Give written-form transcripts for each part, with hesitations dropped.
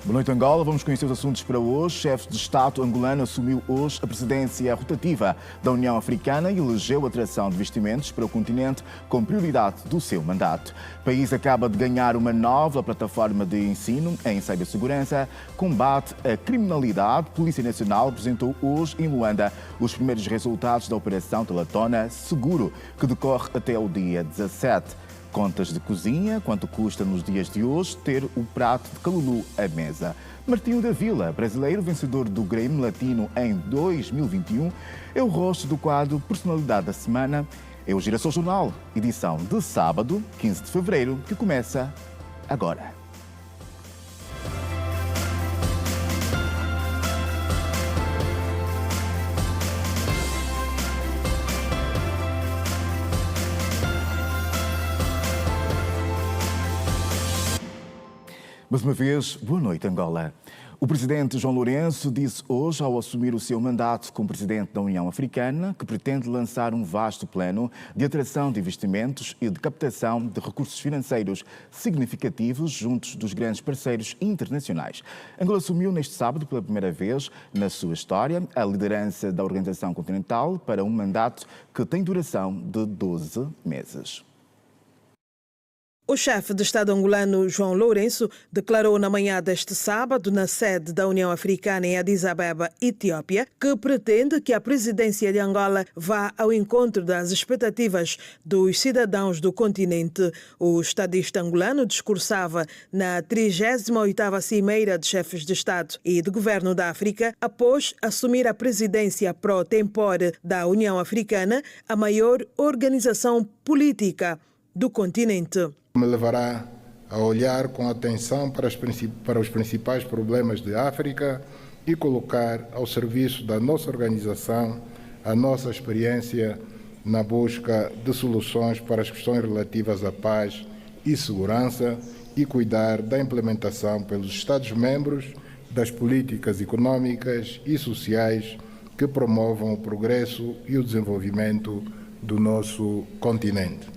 Boa noite, Angola. Vamos conhecer os assuntos para hoje. O chefe de Estado angolano assumiu hoje a presidência rotativa da União Africana e elegeu a atração de investimentos para o continente como prioridade do seu mandato. O país acaba de ganhar uma nova plataforma de ensino em cibersegurança, combate à criminalidade. A Polícia Nacional apresentou hoje em Luanda os primeiros resultados da Operação Teletona Seguro, que decorre até o dia 17. Contas de cozinha, quanto custa nos dias de hoje ter o prato de calulu à mesa. Martinho da Vila, brasileiro vencedor do Grammy Latino em 2021, é o rosto do quadro Personalidade da Semana. É o Girassol Jornal, edição de sábado, 15 de fevereiro, que começa agora. Mais uma vez, boa noite, Angola. O presidente João Lourenço disse hoje, ao assumir o seu mandato como presidente da União Africana, que pretende lançar um vasto plano de atração de investimentos e de captação de recursos financeiros significativos juntos dos grandes parceiros internacionais. Angola assumiu neste sábado, pela primeira vez na sua história, a liderança da Organização Continental para um mandato que tem duração de 12 meses. O chefe de Estado angolano, João Lourenço, declarou na manhã deste sábado, na sede da União Africana em Addis Abeba, Etiópia, que pretende que a presidência de Angola vá ao encontro das expectativas dos cidadãos do continente. O estadista angolano discursava na 38ª Cimeira de Chefes de Estado e de Governo da África, após assumir a presidência pro tempore da União Africana, a maior organização política do continente. Me levará a olhar com atenção para os principais problemas de África e colocar ao serviço da nossa organização a nossa experiência na busca de soluções para as questões relativas à paz e segurança e cuidar da implementação pelos Estados-membros das políticas económicas e sociais que promovam o progresso e o desenvolvimento do nosso continente.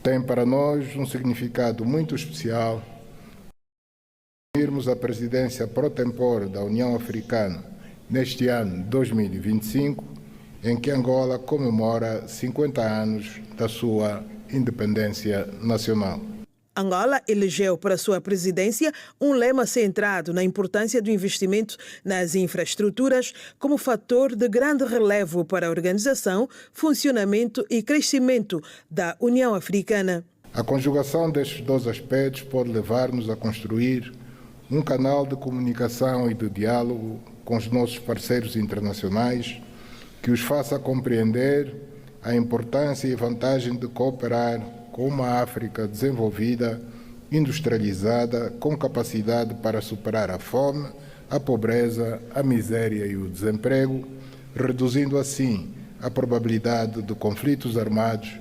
Tem para nós um significado muito especial assumirmos a presidência pro tempore da União Africana neste ano 2025, em que Angola comemora 50 anos da sua independência nacional. Angola elegeu para sua presidência um lema centrado na importância do investimento nas infraestruturas como fator de grande relevo para a organização, funcionamento e crescimento da União Africana. A conjugação destes dois aspectos pode levar-nos a construir um canal de comunicação e de diálogo com os nossos parceiros internacionais que os faça compreender a importância e vantagem de cooperar com uma África desenvolvida, industrializada, com capacidade para superar a fome, a pobreza, a miséria e o desemprego, reduzindo assim a probabilidade de conflitos armados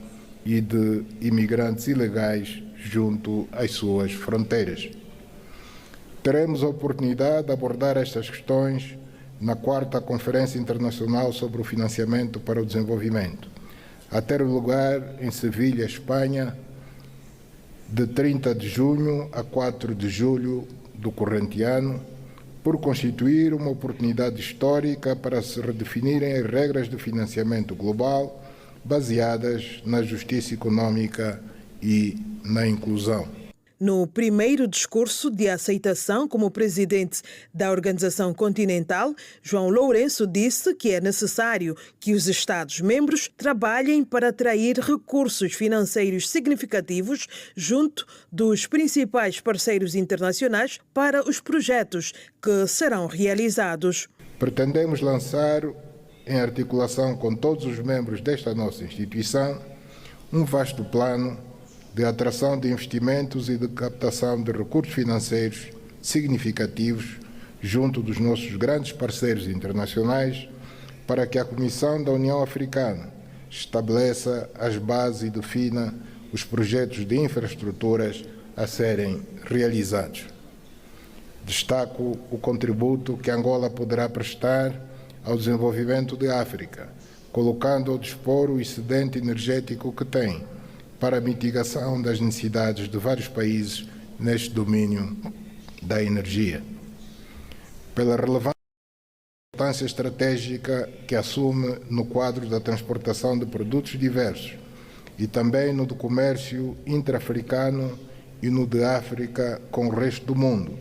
e de imigrantes ilegais junto às suas fronteiras. Teremos a oportunidade de abordar estas questões na 4ª Conferência Internacional sobre o Financiamento para o Desenvolvimento, a ter lugar em Sevilha, Espanha, de 30 de junho a 4 de julho do corrente ano, por constituir uma oportunidade histórica para se redefinirem as regras de financiamento global baseadas na justiça econômica e na inclusão. No primeiro discurso de aceitação como presidente da Organização Continental, João Lourenço disse que é necessário que os Estados-membros trabalhem para atrair recursos financeiros significativos junto dos principais parceiros internacionais para os projetos que serão realizados. Pretendemos lançar, em articulação com todos os membros desta nossa instituição, um vasto plano de atração de investimentos e de captação de recursos financeiros significativos junto dos nossos grandes parceiros internacionais, para que a Comissão da União Africana estabeleça as bases e defina os projetos de infraestruturas a serem realizados. Destaco o contributo que Angola poderá prestar ao desenvolvimento de África, colocando ao dispor o excedente energético que tem, para a mitigação das necessidades de vários países neste domínio da energia. Pela relevância e importância estratégica que assume no quadro da transportação de produtos diversos e também no do comércio intra-africano e no de África com o resto do mundo,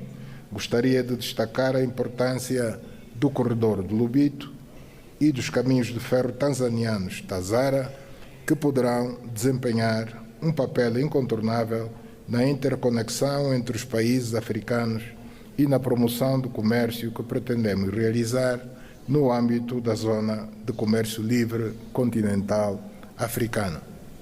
gostaria de destacar a importância do corredor de Lobito e dos caminhos de ferro tanzanianos Tazara, que poderão desempenhar um papel incontornável na interconexão entre os países africanos e na promoção do comércio que pretendemos realizar no âmbito da Zona de Comércio Livre Continental Africana.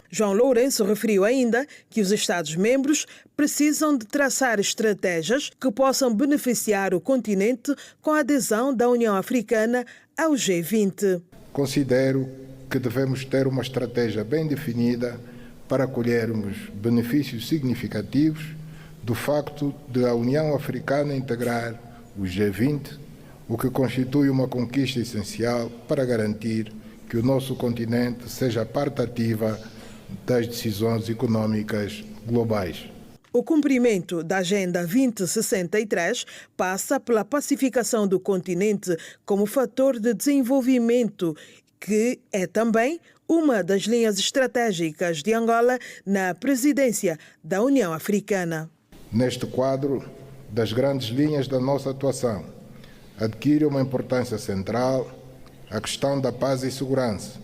João Lourenço referiu ainda que os Estados-membros precisam de traçar estratégias que possam beneficiar o continente com a adesão da União Africana ao G20. Considero que devemos ter uma estratégia bem definida para colhermos benefícios significativos do facto de a União Africana integrar o G20, o que constitui uma conquista essencial para garantir que o nosso continente seja parte ativa das decisões econômicas globais. O cumprimento da Agenda 2063 passa pela pacificação do continente como fator de desenvolvimento, que é também uma das linhas estratégicas de Angola na presidência da União Africana. Neste quadro das grandes linhas da nossa atuação, adquire uma importância central a questão da paz e segurança,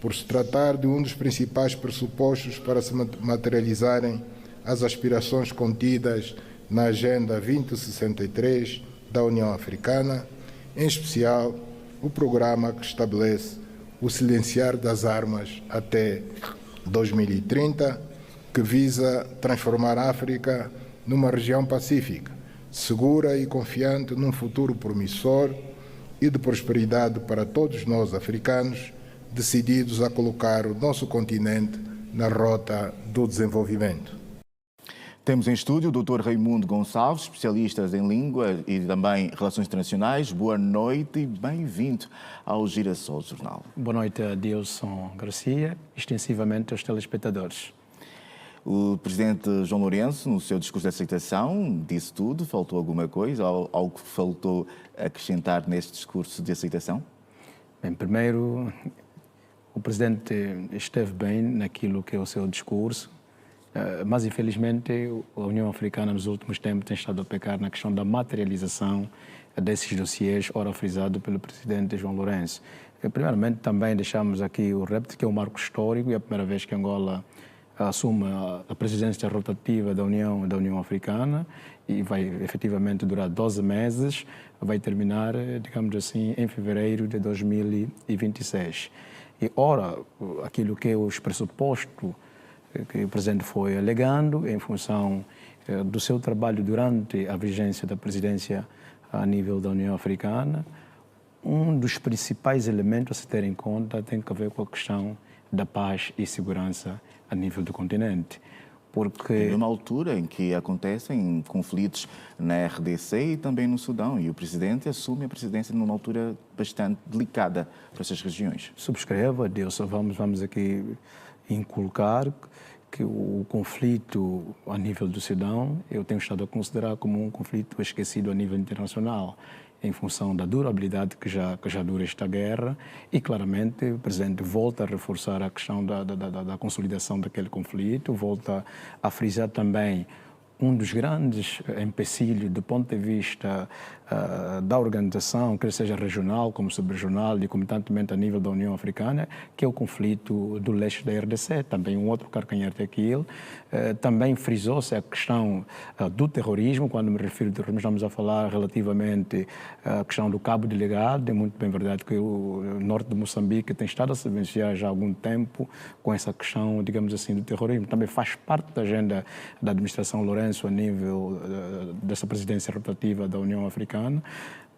por se tratar de um dos principais pressupostos para se materializarem as aspirações contidas na Agenda 2063 da União Africana, em especial o programa que estabelece o silenciar das armas até 2030, que visa transformar a África numa região pacífica, segura e confiante num futuro promissor e de prosperidade para todos nós africanos, decididos a colocar o nosso continente na rota do desenvolvimento. Temos em estúdio o Dr. Raimundo Gonçalves, especialista em língua e também relações internacionais. Boa noite e bem-vindo ao Girassol Jornal. Boa noite a Dilson Garcia, extensivamente aos telespectadores. O presidente João Lourenço, no seu discurso de aceitação, disse tudo. Faltou alguma coisa? Algo que faltou acrescentar neste discurso de aceitação? Bem, primeiro, o presidente esteve bem naquilo que é o seu discurso, mas infelizmente a União Africana nos últimos tempos tem estado a pecar na questão da materialização desses dossiês, ora frisado pelo presidente João Lourenço. Primeiramente também deixamos aqui o repto, que é um marco histórico e é a primeira vez que Angola assume a presidência rotativa da União Africana e vai efetivamente durar 12 meses, vai terminar, digamos assim, em fevereiro de 2026. E, ora, aquilo que é os pressupostos que o presidente foi alegando em função do seu trabalho durante a vigência da presidência a nível da União Africana, um dos principais elementos a se ter em conta tem a ver com a questão da paz e segurança a nível do continente. Porque numa altura em que acontecem conflitos na RDC e também no Sudão, e o presidente assume a presidência numa altura bastante delicada para essas regiões. Subscrevo, Deus, vamos aqui inculcar que o conflito a nível do Sudão, eu tenho estado a considerar como um conflito esquecido a nível internacional, em função da durabilidade que já dura esta guerra, e claramente o presidente volta a reforçar a questão da consolidação daquele conflito, volta a frisar também um dos grandes empecilhos do ponto de vista da organização, quer seja regional como subregional e concomitantemente a nível da União Africana, que é o conflito do leste da RDC, também um outro calcanhar daquilo. Também frisou-se a questão do terrorismo. Quando me refiro ao terrorismo, estamos a falar relativamente à questão do Cabo Delegado. É muito bem verdade que o norte de Moçambique tem estado a se beneficiar já há algum tempo com essa questão, digamos assim, do terrorismo. Também faz parte da agenda da administração Lourenço a nível dessa presidência rotativa da União Africana.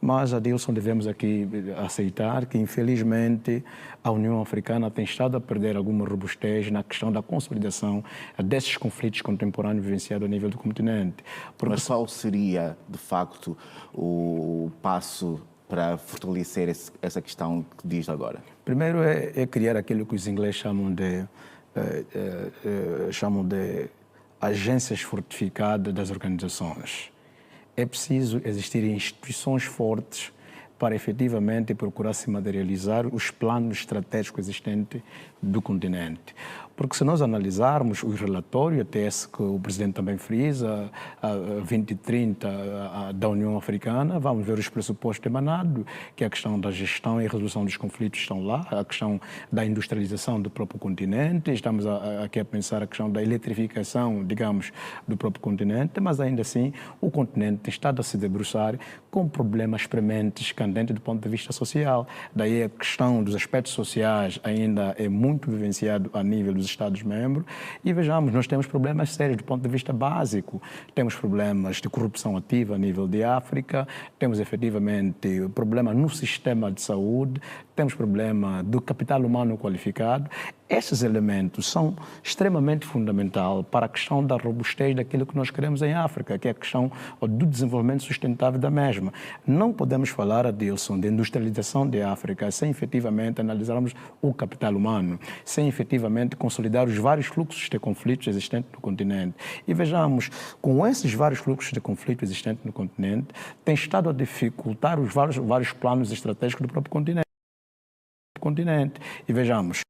Mas, Adilson, devemos aqui aceitar que, infelizmente, a União Africana tem estado a perder alguma robustez na questão da consolidação desses conflitos contemporâneos vivenciados a nível do continente. Mas qual seria, de facto, o passo para fortalecer essa questão que diz agora? Primeiro é criar aquilo que os ingleses chamam de agências fortificadas das organizações. é preciso existir instituições fortes para efetivamente procurar se materializar os planos estratégicos existentes do continente. Porque se nós analisarmos o relatório, até esse que o Presidente também frisa, a 2030 da União Africana, vamos ver os pressupostos emanados, que é a questão da gestão e resolução dos conflitos estão lá, a questão da industrialização do próprio continente, estamos aqui a pensar a questão da eletrificação, digamos, do próprio continente, mas ainda assim o continente está a se debruçar com problemas prementes, candentes do ponto de vista social. Daí a questão dos aspectos sociais ainda é muito vivenciado a nível dos Estados-membros e vejamos, nós temos problemas sérios do ponto de vista básico, temos problemas de corrupção ativa a nível de África, temos efetivamente problema no sistema de saúde, temos problema do capital humano qualificado. Esses elementos são extremamente fundamentais para a questão da robustez daquilo que nós queremos em África, que é a questão do desenvolvimento sustentável da mesma. Não podemos falar, Adilson, de industrialização de África sem efetivamente analisarmos o capital humano, sem efetivamente consolidar os vários fluxos de conflitos existentes no continente. E vejamos, com esses vários fluxos de conflito existentes no continente, tem estado a dificultar os vários planos estratégicos do próprio continente. E vejamos,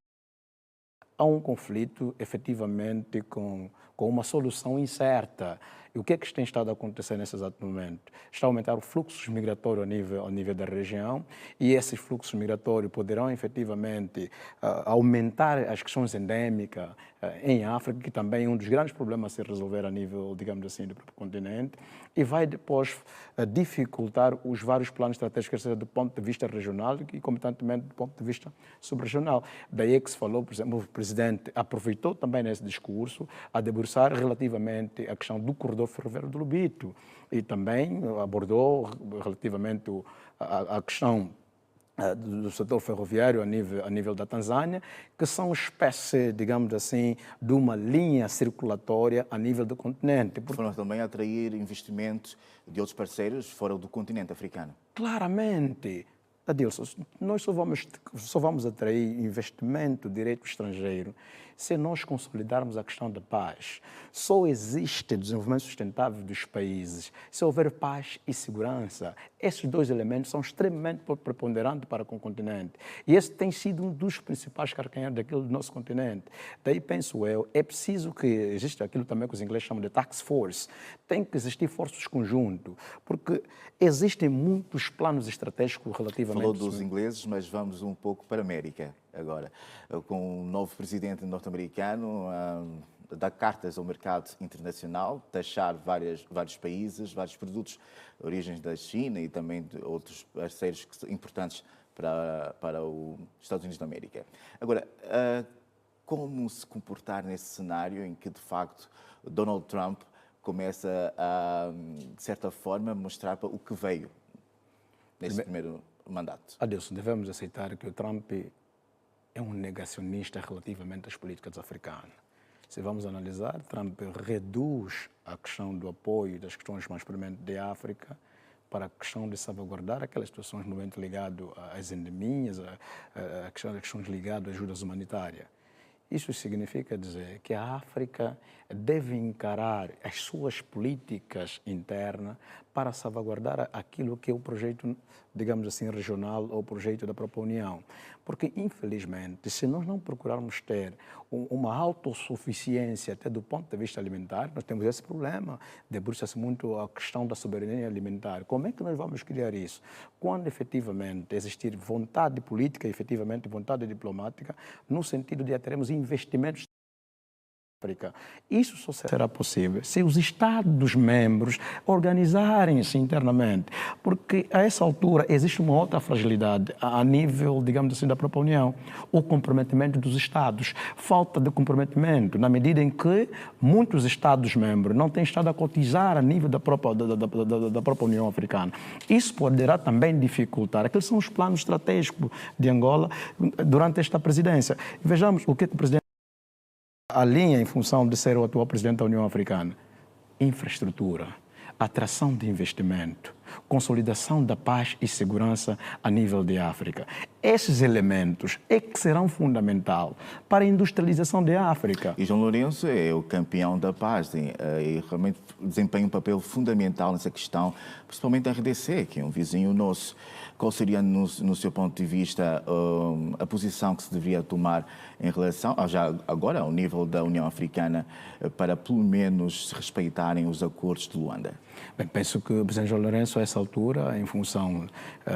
há um conflito efetivamente com uma solução incerta. E o que é que tem estado a acontecer nesse exato momento? Está a aumentar o fluxo migratório a nível da região e esses fluxos migratórios poderão efetivamente aumentar as questões endêmicas em África, que também é um dos grandes problemas a se resolver a nível, digamos assim, do próprio continente, e vai depois dificultar os vários planos estratégicos, seja do ponto de vista regional e, concomitantemente, do ponto de vista subregional. Daí é que se falou, por exemplo, o Presidente aproveitou também nesse discurso a debruçar relativamente a questão do corredor ferroviário do Lobito e também abordou relativamente a questão do setor ferroviário a nível da Tanzânia, que são uma espécie, digamos assim, de uma linha circulatória a nível do continente. Foram também a atrair investimentos de outros parceiros fora do continente africano. Claramente. Adilson, nós só vamos atrair investimento direto estrangeiro se nós consolidarmos a questão da paz. Só existe desenvolvimento sustentável dos países se houver paz e segurança. Esses dois elementos são extremamente preponderantes para com o continente. E esse tem sido um dos principais carcanhares daquilo do nosso continente. Daí, penso eu, é preciso que exista aquilo também que os ingleses chamam de task force. Tem que existir forças conjunto, porque existem muitos planos estratégicos relativamente... Falou dos ingleses, mas vamos um pouco para a América agora. Com o novo presidente norte-americano, dar cartas ao mercado internacional, taxar vários países, vários produtos, origens da China e também de outros parceiros importantes para os Estados Unidos da América. Agora, como se comportar nesse cenário em que, de facto, Donald Trump começa a, de certa forma, mostrar o que veio nesse primeiro mandato? Adilson, devemos aceitar que o Trump é um negacionista relativamente às políticas africanas. Se vamos analisar, Trump reduz a questão do apoio das questões mais prementes da África para a questão de salvaguardar aquelas situações no momento ligado às endemias, a questões ligadas a ajudas humanitárias. Isso significa dizer que a África deve encarar as suas políticas internas para salvaguardar aquilo que é o projeto, digamos assim, regional ou o projeto da própria União. Porque, infelizmente, se nós não procurarmos ter uma autossuficiência até do ponto de vista alimentar, nós temos esse problema, debruça-se muito a questão da soberania alimentar. Como é que nós vamos criar isso? Quando efetivamente existir vontade política, efetivamente vontade diplomática, no sentido de termos investimentos. Isso só será possível se os Estados-membros organizarem-se internamente, porque a essa altura existe uma outra fragilidade a nível, digamos assim, da própria União, o comprometimento dos Estados, falta de comprometimento, na medida em que muitos Estados-membros não têm estado a cotizar a nível da própria União Africana. Isso poderá também dificultar aqueles são os planos estratégicos de Angola durante esta presidência. Vejamos o que o presidente alinha em função de ser o atual presidente da União Africana. Infraestrutura, atração de investimento, consolidação da paz e segurança a nível de África. esses elementos é que serão fundamental para a industrialização da África. E João Lourenço é o campeão da paz e realmente desempenha um papel fundamental nessa questão, principalmente a RDC, que é um vizinho nosso. Qual seria, no seu ponto de vista, a posição que se deveria tomar em relação, já agora, ao nível da União Africana, para pelo menos se respeitarem os acordos de Luanda? Bem, penso que o presidente João Lourenço, a essa altura, em função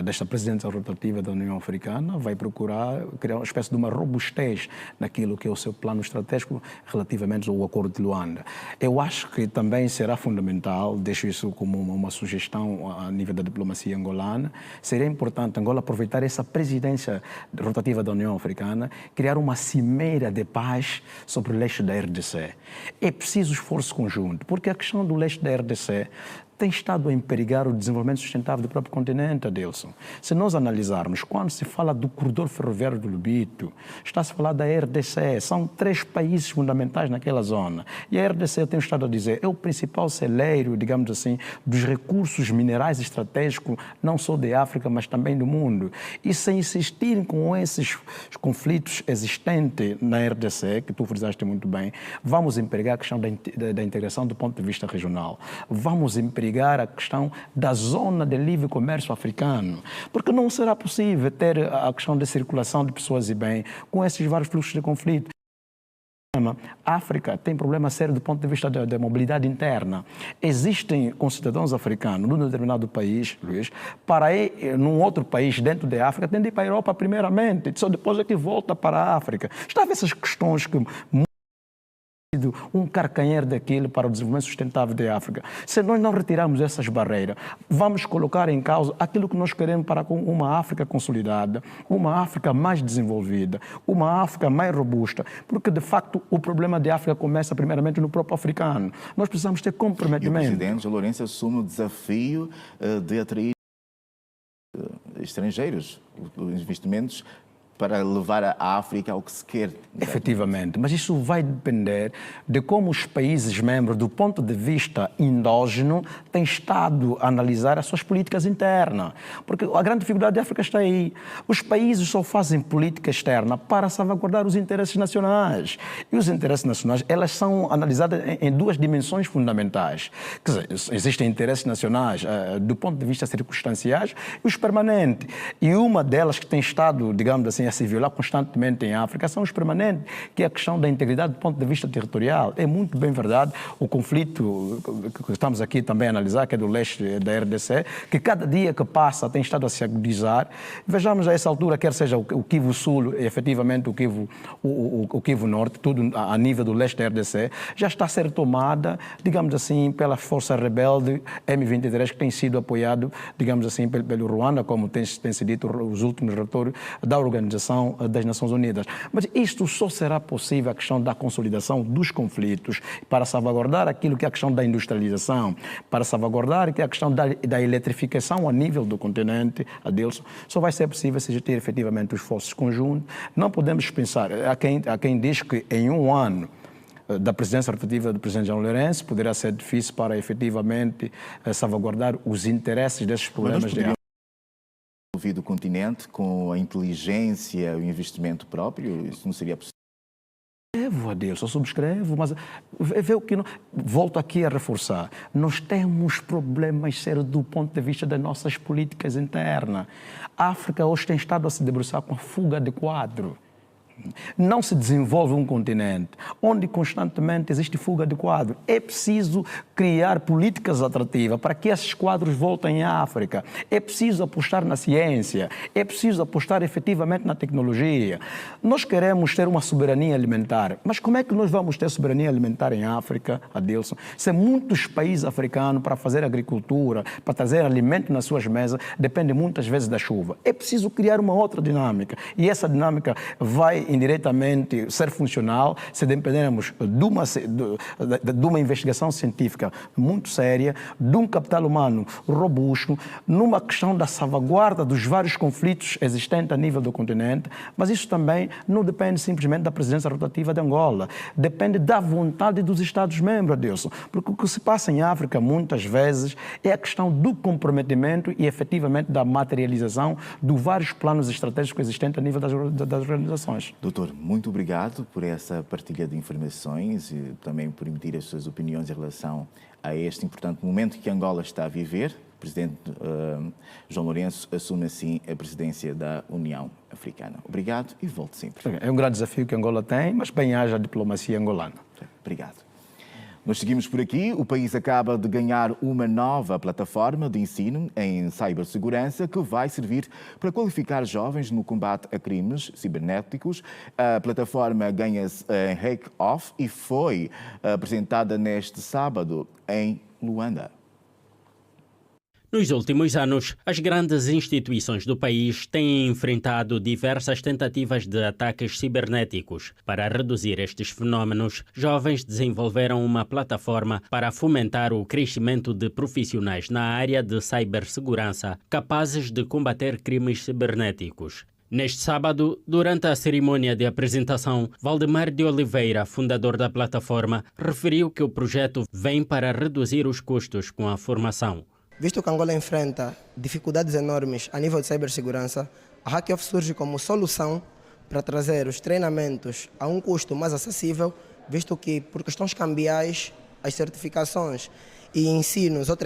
desta presidência rotativa da União Africana, vai procurar criar uma espécie de uma robustez naquilo que é o seu plano estratégico relativamente ao acordo de Luanda. Eu acho que também será fundamental, deixo isso como uma sugestão a nível da diplomacia angolana, seria importante Angola aproveitar essa presidência rotativa da União Africana, criar uma cimeira de paz sobre o leste da RDC. É preciso esforço conjunto, porque a questão do leste da RDC tem estado a emperigar o desenvolvimento sustentável do próprio continente, Adelson. Se nós analisarmos, quando se fala do corredor ferroviário do Lubito, está-se a falar da RDC, são 3 países fundamentais naquela zona. E a RDC, eu tenho estado a dizer, é o principal celeiro, digamos assim, dos recursos minerais estratégicos, não só da África, mas também do mundo. E se insistirem com esses conflitos existentes na RDC, que tu frisaste muito bem, vamos emperigar a questão da integração do ponto de vista regional. Vamos emperigar a questão da zona de livre comércio africano, porque não será possível ter a questão da circulação de pessoas e bem com esses vários fluxos de conflito. A África tem problema sério do ponto de vista da mobilidade interna. Existem concidadãos africanos num determinado país, Luís, para ir num outro país dentro da África, tem de ir para a Europa primeiramente, só depois é que volta para a África. Está a ver essas questões que um carcanheiro daquilo para o desenvolvimento sustentável da África. Se nós não retirarmos essas barreiras, vamos colocar em causa aquilo que nós queremos para uma África consolidada, uma África mais desenvolvida, uma África mais robusta, porque de facto o problema da África começa primeiramente no próprio africano. Nós precisamos ter comprometimento. E o presidente João Lourenço assume o desafio de atrair estrangeiros, os investimentos, para levar a África ao que se quer. Efetivamente, mas isso vai depender de como os países membros, do ponto de vista endógeno, têm estado a analisar as suas políticas internas. Porque a grande dificuldade da África está aí. Os países só fazem política externa para salvaguardar os interesses nacionais. E os interesses nacionais, elas são analisadas em 2 dimensões fundamentais. Quer dizer, existem interesses nacionais do ponto de vista circunstanciais e os permanentes. E uma delas que tem estado, digamos assim, a se violar constantemente em África são os permanentes, que é a questão da integridade do ponto de vista territorial. É muito bem verdade o conflito que estamos aqui também a analisar, que é do leste da RDC, que cada dia que passa tem estado a se agudizar. Vejamos a essa altura, quer seja o Kivu Sul, efetivamente o Kivu Norte, tudo a nível do leste da RDC, já está a ser tomada, digamos assim, pela força rebelde M23, que tem sido apoiado, digamos assim, pelo Ruanda, como tem sido dito os últimos relatórios da Organização das Nações Unidas. Mas isto só será possível, a questão da consolidação dos conflitos, para salvaguardar aquilo que é a questão da industrialização, para salvaguardar que é a questão da eletrificação a nível do continente, Adelson, só vai ser possível se ter efetivamente os esforços conjuntos. Não podemos pensar, há quem diz que em um ano da presidência rotativa do presidente João Lourenço poderá ser difícil para efetivamente salvaguardar os interesses desses problemas de do continente com a inteligência e o investimento próprio, isso não seria possível? Adelson, eu subscrevo, mas vê o que volto aqui a reforçar. Nós temos problemas sérios do ponto de vista das nossas políticas internas. A África hoje tem estado a se debruçar com a fuga de quadro. Não se desenvolve um continente onde constantemente existe fuga de quadro. É preciso criar políticas atrativas para que esses quadros voltem à África. É preciso apostar na ciência. É preciso apostar efetivamente na tecnologia. Nós queremos ter uma soberania alimentar. Mas como é que nós vamos ter soberania alimentar em África, Adelson? Se muitos países africanos, para fazer agricultura, para trazer alimento nas suas mesas, dependem muitas vezes da chuva. É preciso criar uma outra dinâmica. E essa dinâmica vai indiretamente ser funcional se dependermos de uma investigação científica muito séria, de um capital humano robusto, numa questão da salvaguarda dos vários conflitos existentes a nível do continente, mas isso também não depende simplesmente da presidência rotativa de Angola, depende da vontade dos Estados-membros, Adilson, porque o que se passa em África muitas vezes é a questão do comprometimento e efetivamente da materialização de vários planos estratégicos existentes a nível das organizações. Doutor, muito obrigado por essa partilha de informações e também por emitir as suas opiniões em relação a este importante momento que Angola está a viver. O presidente João Lourenço assume assim a presidência da União Africana. Obrigado e volte sempre. É um grande desafio que Angola tem, mas bem haja a diplomacia angolana. Obrigado. Nós seguimos por aqui. O país acaba de ganhar uma nova plataforma de ensino em cibersegurança que vai servir para qualificar jovens no combate a crimes cibernéticos. A plataforma ganha-se Hack Off e foi apresentada neste sábado em Luanda. Nos últimos anos, as grandes instituições do país têm enfrentado diversas tentativas de ataques cibernéticos. Para reduzir estes fenómenos, jovens desenvolveram uma plataforma para fomentar o crescimento de profissionais na área de cibersegurança capazes de combater crimes cibernéticos. Neste sábado, durante a cerimônia de apresentação, Valdemar de Oliveira, fundador da plataforma, referiu que o projeto vem para reduzir os custos com a formação. Visto que Angola enfrenta dificuldades enormes a nível de cibersegurança, a HackOff surge como solução para trazer os treinamentos a um custo mais acessível, visto que, por questões cambiais, as certificações e ensinos ou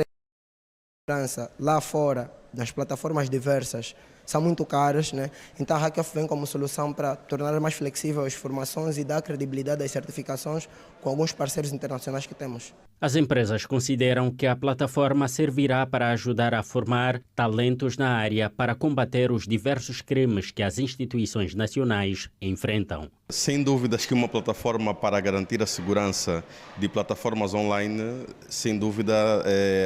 segurança lá fora, das plataformas diversas, são muito caras, né? Então a HackOff vem como solução para tornar mais flexível as formações e dar credibilidade às certificações com alguns parceiros internacionais que temos. As empresas consideram que a plataforma servirá para ajudar a formar talentos na área para combater os diversos crimes que as instituições nacionais enfrentam. Sem dúvidas que uma plataforma para garantir a segurança de plataformas online, sem dúvida,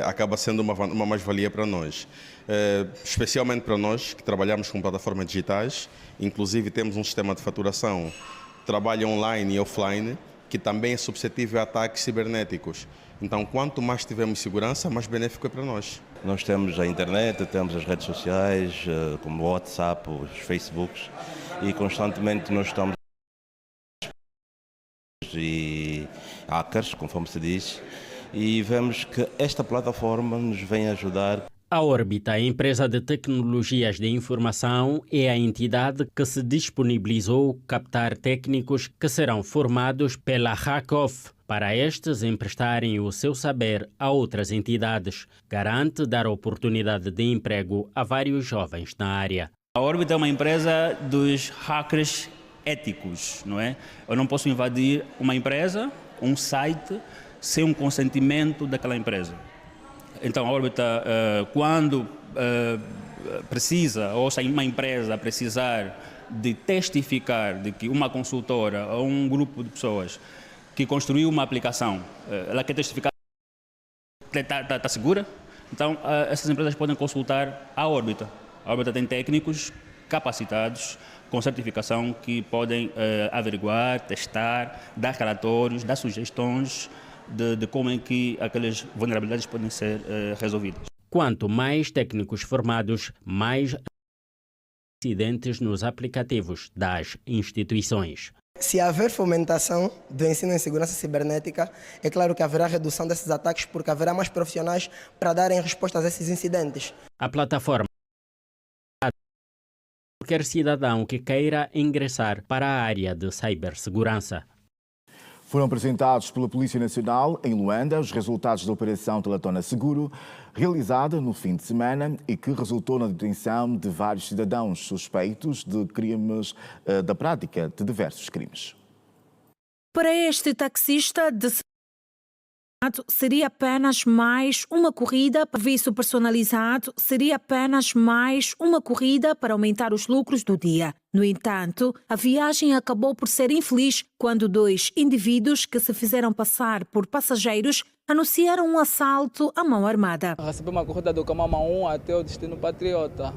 acaba sendo uma mais-valia para nós. Especialmente para nós que trabalhamos com plataformas digitais, inclusive temos um sistema de faturação, trabalho online e offline, que também é suscetível a ataques cibernéticos. Então, quanto mais tivermos segurança, mais benéfico é para nós. Nós temos a internet, temos as redes sociais, como o WhatsApp, os Facebooks, e constantemente nós estamos e hackers, conforme se diz, e vemos que esta plataforma nos vem ajudar. A Órbita, a empresa de tecnologias de informação, é a entidade que se disponibilizou captar técnicos que serão formados pela HackOff para estes emprestarem o seu saber a outras entidades. Garante dar oportunidade de emprego a vários jovens na área. A Órbita é uma empresa dos hackers éticos, não é? Eu não posso invadir uma empresa, um site, sem um consentimento daquela empresa. Então, a Órbita, quando precisa, ou se uma empresa precisar de testificar de que uma consultora ou um grupo de pessoas que construiu uma aplicação, ela quer testificar que está segura, então essas empresas podem consultar a Órbita. A Órbita tem técnicos capacitados, com certificação, que podem averiguar, testar, dar relatórios, dar sugestões de como é que aquelas vulnerabilidades podem ser resolvidas. Quanto mais técnicos formados, mais incidentes nos aplicativos das instituições. Se haver fomentação do ensino em segurança cibernética, é claro que haverá redução desses ataques, porque haverá mais profissionais para darem respostas a esses incidentes. A plataforma qualquer cidadão que queira ingressar para a área de cibersegurança. Foram apresentados pela Polícia Nacional em Luanda os resultados da Operação Teletona Seguro, realizada no fim de semana e que resultou na detenção de vários cidadãos suspeitos de crimes, da prática de diversos crimes. Para este taxista de seria apenas mais uma corrida para serviço personalizado, seria apenas mais uma corrida para aumentar os lucros do dia. No entanto, a viagem acabou por ser infeliz quando dois indivíduos que se fizeram passar por passageiros anunciaram um assalto à mão armada. Recebi uma corrida do Camama 1 até o destino Patriota.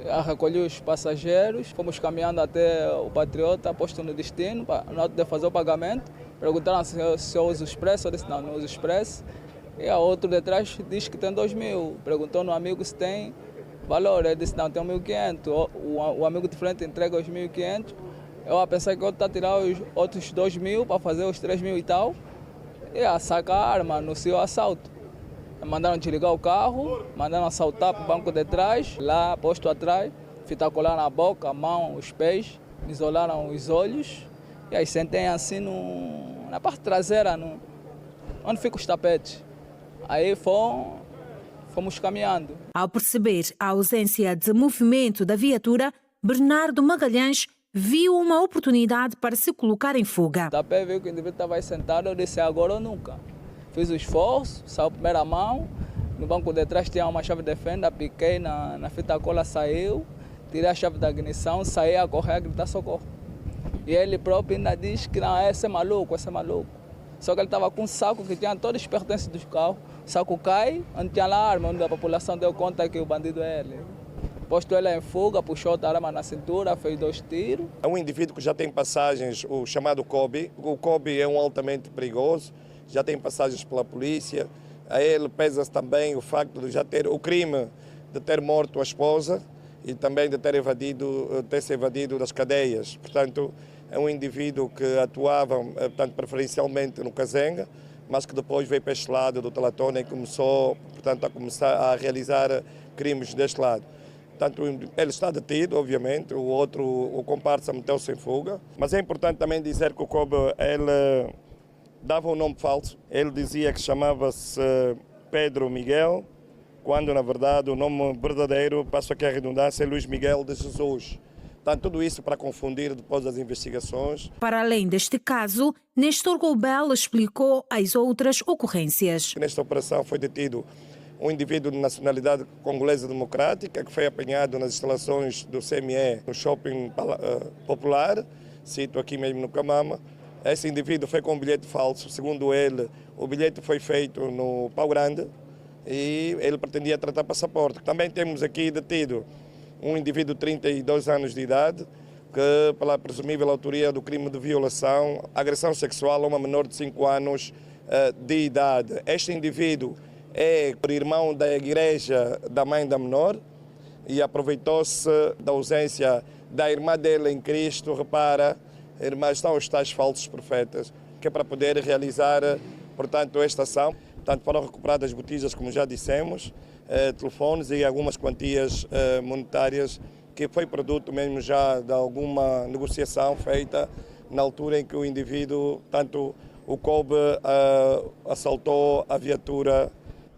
a recolher os passageiros. Fomos caminhando até o Patriota, posto no destino, na hora de fazer o pagamento. Perguntaram se eu uso Expresso, eu disse não uso Expresso. E a outro de trás disse que tem 2.000. Perguntou no amigo se tem valor, ele disse não, tem 1.500. O amigo de frente entrega os 1.500. Eu pensei que eu estava a tirar os outros 2.000 para fazer os 3.000 e tal. E saca a arma, anunciou o assalto. Mandaram desligar o carro, mandaram assaltar para o banco de trás, lá posto atrás, fita colar na boca, a mão, os pés, isolaram os olhos e aí sentem assim na parte traseira, onde ficam os tapetes. Aí fomos caminhando. Ao perceber a ausência de movimento da viatura, Bernardo Magalhães viu uma oportunidade para se colocar em fuga. O tapete viu que o indivíduo estava aí sentado, eu disse agora ou nunca. Fiz o esforço, saiu a primeira mão, no banco de trás tinha uma chave de fenda, piquei na fita cola, saiu, tirei a chave da ignição, saí a correr a gritar socorro. E ele próprio ainda diz que não, esse é maluco, esse é maluco. Só que ele estava com um saco que tinha todos os pertences dos carros, o saco cai, onde tinha lá a arma, onde a população deu conta que o bandido é ele. Posto ele em fuga, puxou a arma na cintura, fez 2 tiros. É um indivíduo que já tem passagens, o chamado Kobe. O Kobe é um altamente perigoso. Já tem passagens pela polícia, a ele pesa também o facto de já ter o crime de ter morto a esposa e também de ter se evadido das cadeias. Portanto, é um indivíduo que atuava, portanto, preferencialmente no Kazenga, mas que depois veio para este lado do Talatona e começou, portanto, a realizar crimes deste lado. Portanto, ele está detido, obviamente, o comparsa meteu-se em fuga, mas é importante também dizer que o Kobe, ele dava um nome falso. Ele dizia que chamava-se Pedro Miguel, quando na verdade o nome verdadeiro, passo aqui a redundância, é Luís Miguel de Jesus. Portanto, tudo isso para confundir depois das investigações. Para além deste caso, Néstor Goubel explicou as outras ocorrências. Nesta operação foi detido um indivíduo de nacionalidade congolesa democrática que foi apanhado nas instalações do CME no shopping popular, cito aqui mesmo no Camama. Esse indivíduo foi com um bilhete falso. Segundo ele, o bilhete foi feito no Pau Grande e ele pretendia tratar passaporte. Também temos aqui detido um indivíduo de 32 anos de idade que, pela presumível autoria do crime de violação, agressão sexual a uma menor de 5 anos de idade. Este indivíduo é irmão da igreja da mãe da menor e aproveitou-se da ausência da irmã dele em Cristo, repara, irmãs, estão os tais falsos profetas, que é para poder realizar, portanto, esta ação. Portanto, foram recuperadas botijas, como já dissemos, telefones e algumas quantias monetárias, que foi produto mesmo já de alguma negociação feita na altura em que o indivíduo, tanto o Kobe, assaltou a viatura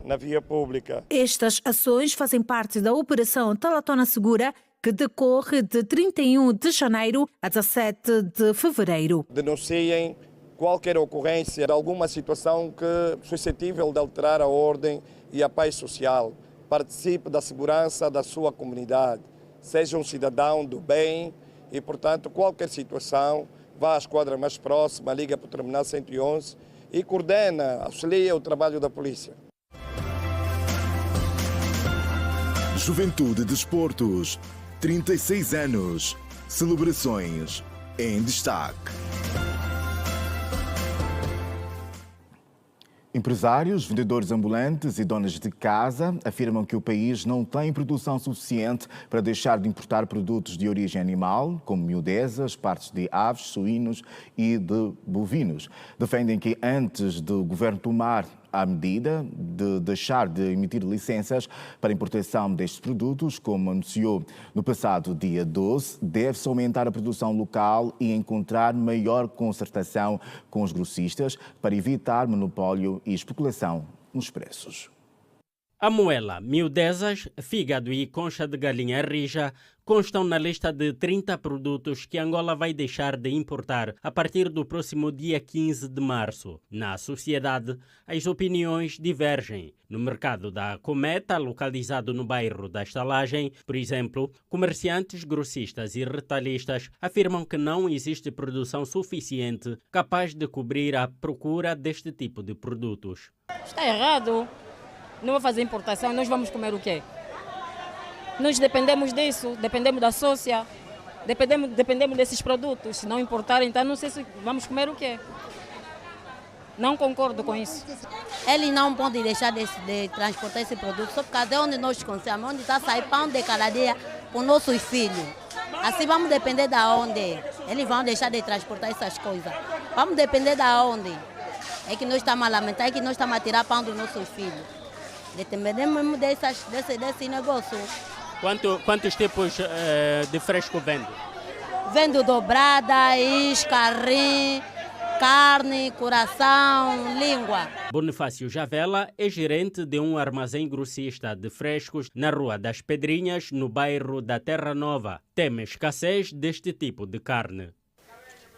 na via pública. Estas ações fazem parte da Operação Talatona Segura, que decorre de 31 de janeiro a 17 de fevereiro. Denunciem qualquer ocorrência de alguma situação que suscetível de alterar a ordem e a paz social. Participe da segurança da sua comunidade. Seja um cidadão do bem e, portanto, qualquer situação, vá à esquadra mais próxima, liga para o terminal 111 e coordena, auxilia o trabalho da polícia. Juventude Desportos, 36 anos. Celebrações em destaque. Empresários, vendedores ambulantes e donas de casa afirmam que o país não tem produção suficiente para deixar de importar produtos de origem animal, como miudezas, partes de aves, suínos e de bovinos. Defendem que antes do governo tomar a medida de deixar de emitir licenças para importação destes produtos, como anunciou no passado dia 12, deve-se aumentar a produção local e encontrar maior concertação com os grossistas para evitar monopólio e especulação nos preços. A moela, miudezas, fígado e concha de galinha rija constam na lista de 30 produtos que Angola vai deixar de importar a partir do próximo dia 15 de março. Na sociedade, as opiniões divergem. No mercado da Cometa, localizado no bairro da Estalagem, por exemplo, comerciantes, grossistas e retalhistas afirmam que não existe produção suficiente capaz de cobrir a procura deste tipo de produtos. Está errado. Não vai fazer importação, nós vamos comer o quê? Nós dependemos disso, dependemos da sócia, dependemos desses produtos. Se não importar, então não sei se vamos comer o quê. Não concordo com isso. Ele não pode deixar de transportar esse produto, só por causa de onde nós consumimos, onde está a sair pão de cada dia para os nossos filhos. Assim vamos depender de onde eles vão deixar de transportar essas coisas. Vamos depender de onde. É que nós estamos a lamentar, é que nós estamos a tirar pão dos nossos filhos. Dependemos desse negócio. Quantos tipos de fresco vende? Vendo dobrada, isca, rim, carne, coração, língua. Bonifácio Javela é gerente de um armazém grossista de frescos na Rua das Pedrinhas, no bairro da Terra Nova. Teme escassez deste tipo de carne.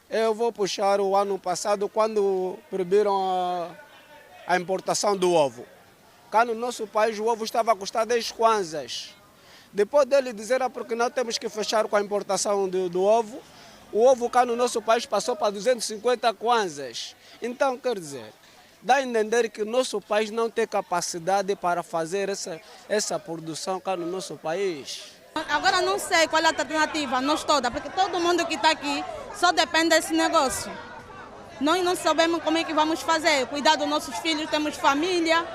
Eu vou puxar o ano passado, quando proibiram a importação do ovo. Cá no nosso país o ovo estava a custar 10 kwanzas. Depois dele dizer porque não temos que fechar com a importação do ovo, o ovo cá no nosso país passou para 250 kwanzas. Então, quer dizer, dá a entender que o nosso país não tem capacidade para fazer essa produção cá no nosso país. Agora não sei qual é a alternativa, nós toda, porque todo mundo que está aqui só depende desse negócio. Nós não sabemos como é que vamos fazer, cuidar dos nossos filhos, temos família,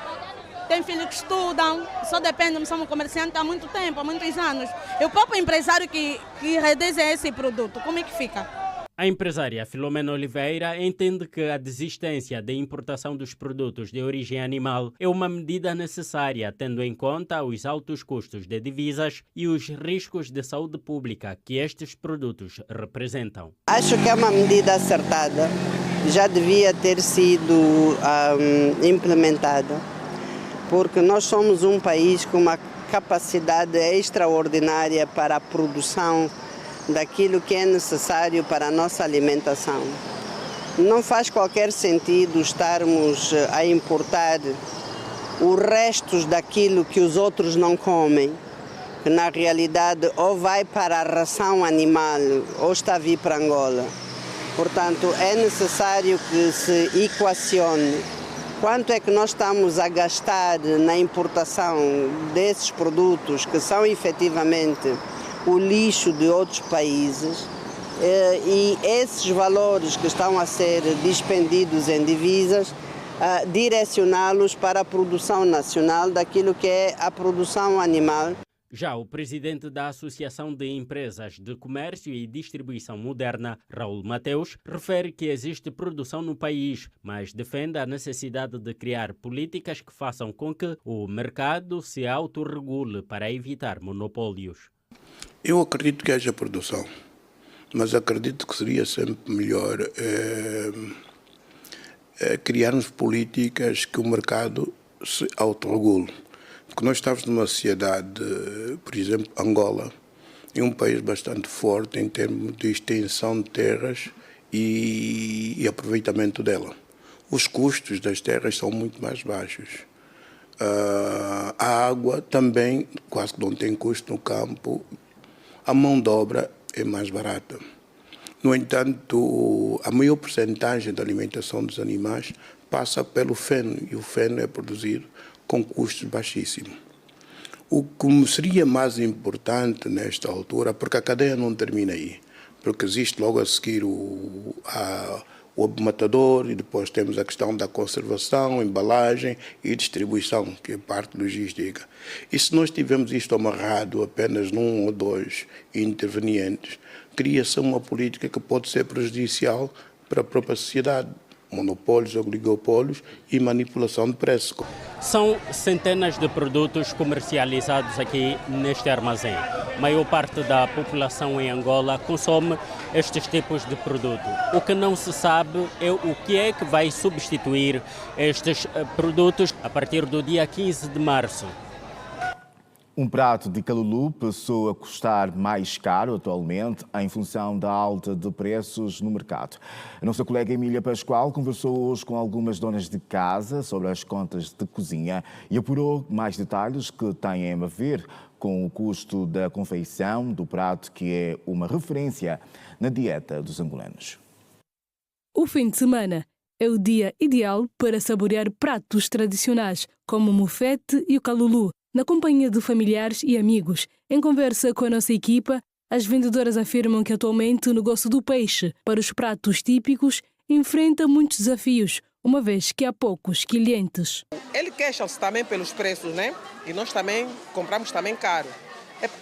tem filhos que estudam, só dependemos, somos comerciantes há muito tempo, há muitos anos. E o próprio empresário que redesenha esse produto, como é que fica? A empresária Filomena Oliveira entende que a desistência da importação dos produtos de origem animal é uma medida necessária, tendo em conta os altos custos de divisas e os riscos de saúde pública que estes produtos representam. Acho que é uma medida acertada, já devia ter sido implementada, porque nós somos um país com uma capacidade extraordinária para a produção daquilo que é necessário para a nossa alimentação. Não faz qualquer sentido estarmos a importar os restos daquilo que os outros não comem, que na realidade ou vai para a ração animal ou está a vir para Angola. Portanto, é necessário que se equacione quanto é que nós estamos a gastar na importação desses produtos que são efetivamente o lixo de outros países, e esses valores que estão a ser dispendidos em divisas, direcioná-los para a produção nacional daquilo que é a produção animal. Já o presidente da Associação de Empresas de Comércio e Distribuição Moderna, Raul Mateus, refere que existe produção no país, mas defende a necessidade de criar políticas que façam com que o mercado se autorregule para evitar monopólios. Eu acredito que haja produção, mas acredito que seria sempre melhor criarmos políticas que o mercado se autorregule. Porque nós estamos numa sociedade, por exemplo, Angola, é um país bastante forte em termos de extensão de terras e aproveitamento dela. Os custos das terras são muito mais baixos. A água também quase que não tem custo no campo. A mão de obra é mais barata. No entanto, a maior porcentagem da alimentação dos animais passa pelo feno, e o feno é produzido com custos baixíssimos. O que seria mais importante nesta altura, porque a cadeia não termina aí, porque existe logo a seguir o abmatador, e depois temos a questão da conservação, embalagem e distribuição, que é parte logística. E se nós tivermos isto amarrado apenas num ou dois intervenientes, cria-se uma política que pode ser prejudicial para a própria sociedade. Monopólios, oligopólios e manipulação de preço. São centenas de produtos comercializados aqui neste armazém. A maior parte da população em Angola consome estes tipos de produto. O que não se sabe é o que é que vai substituir estes produtos a partir do dia 15 de março. Um prato de calulu passou a custar mais caro atualmente em função da alta de preços no mercado. A nossa colega Emília Pascoal conversou hoje com algumas donas de casa sobre as contas de cozinha e apurou mais detalhes que têm a ver com o custo da confeição do prato, que é uma referência na dieta dos angolanos. O fim de semana é o dia ideal para saborear pratos tradicionais como o mufete e o calulu. na companhia de familiares e amigos. Em conversa com a nossa equipa, as vendedoras afirmam que atualmente o negócio do peixe para os pratos típicos enfrenta muitos desafios, uma vez que há poucos clientes. Ele queixa-se também pelos preços, né? E nós também compramos também caro.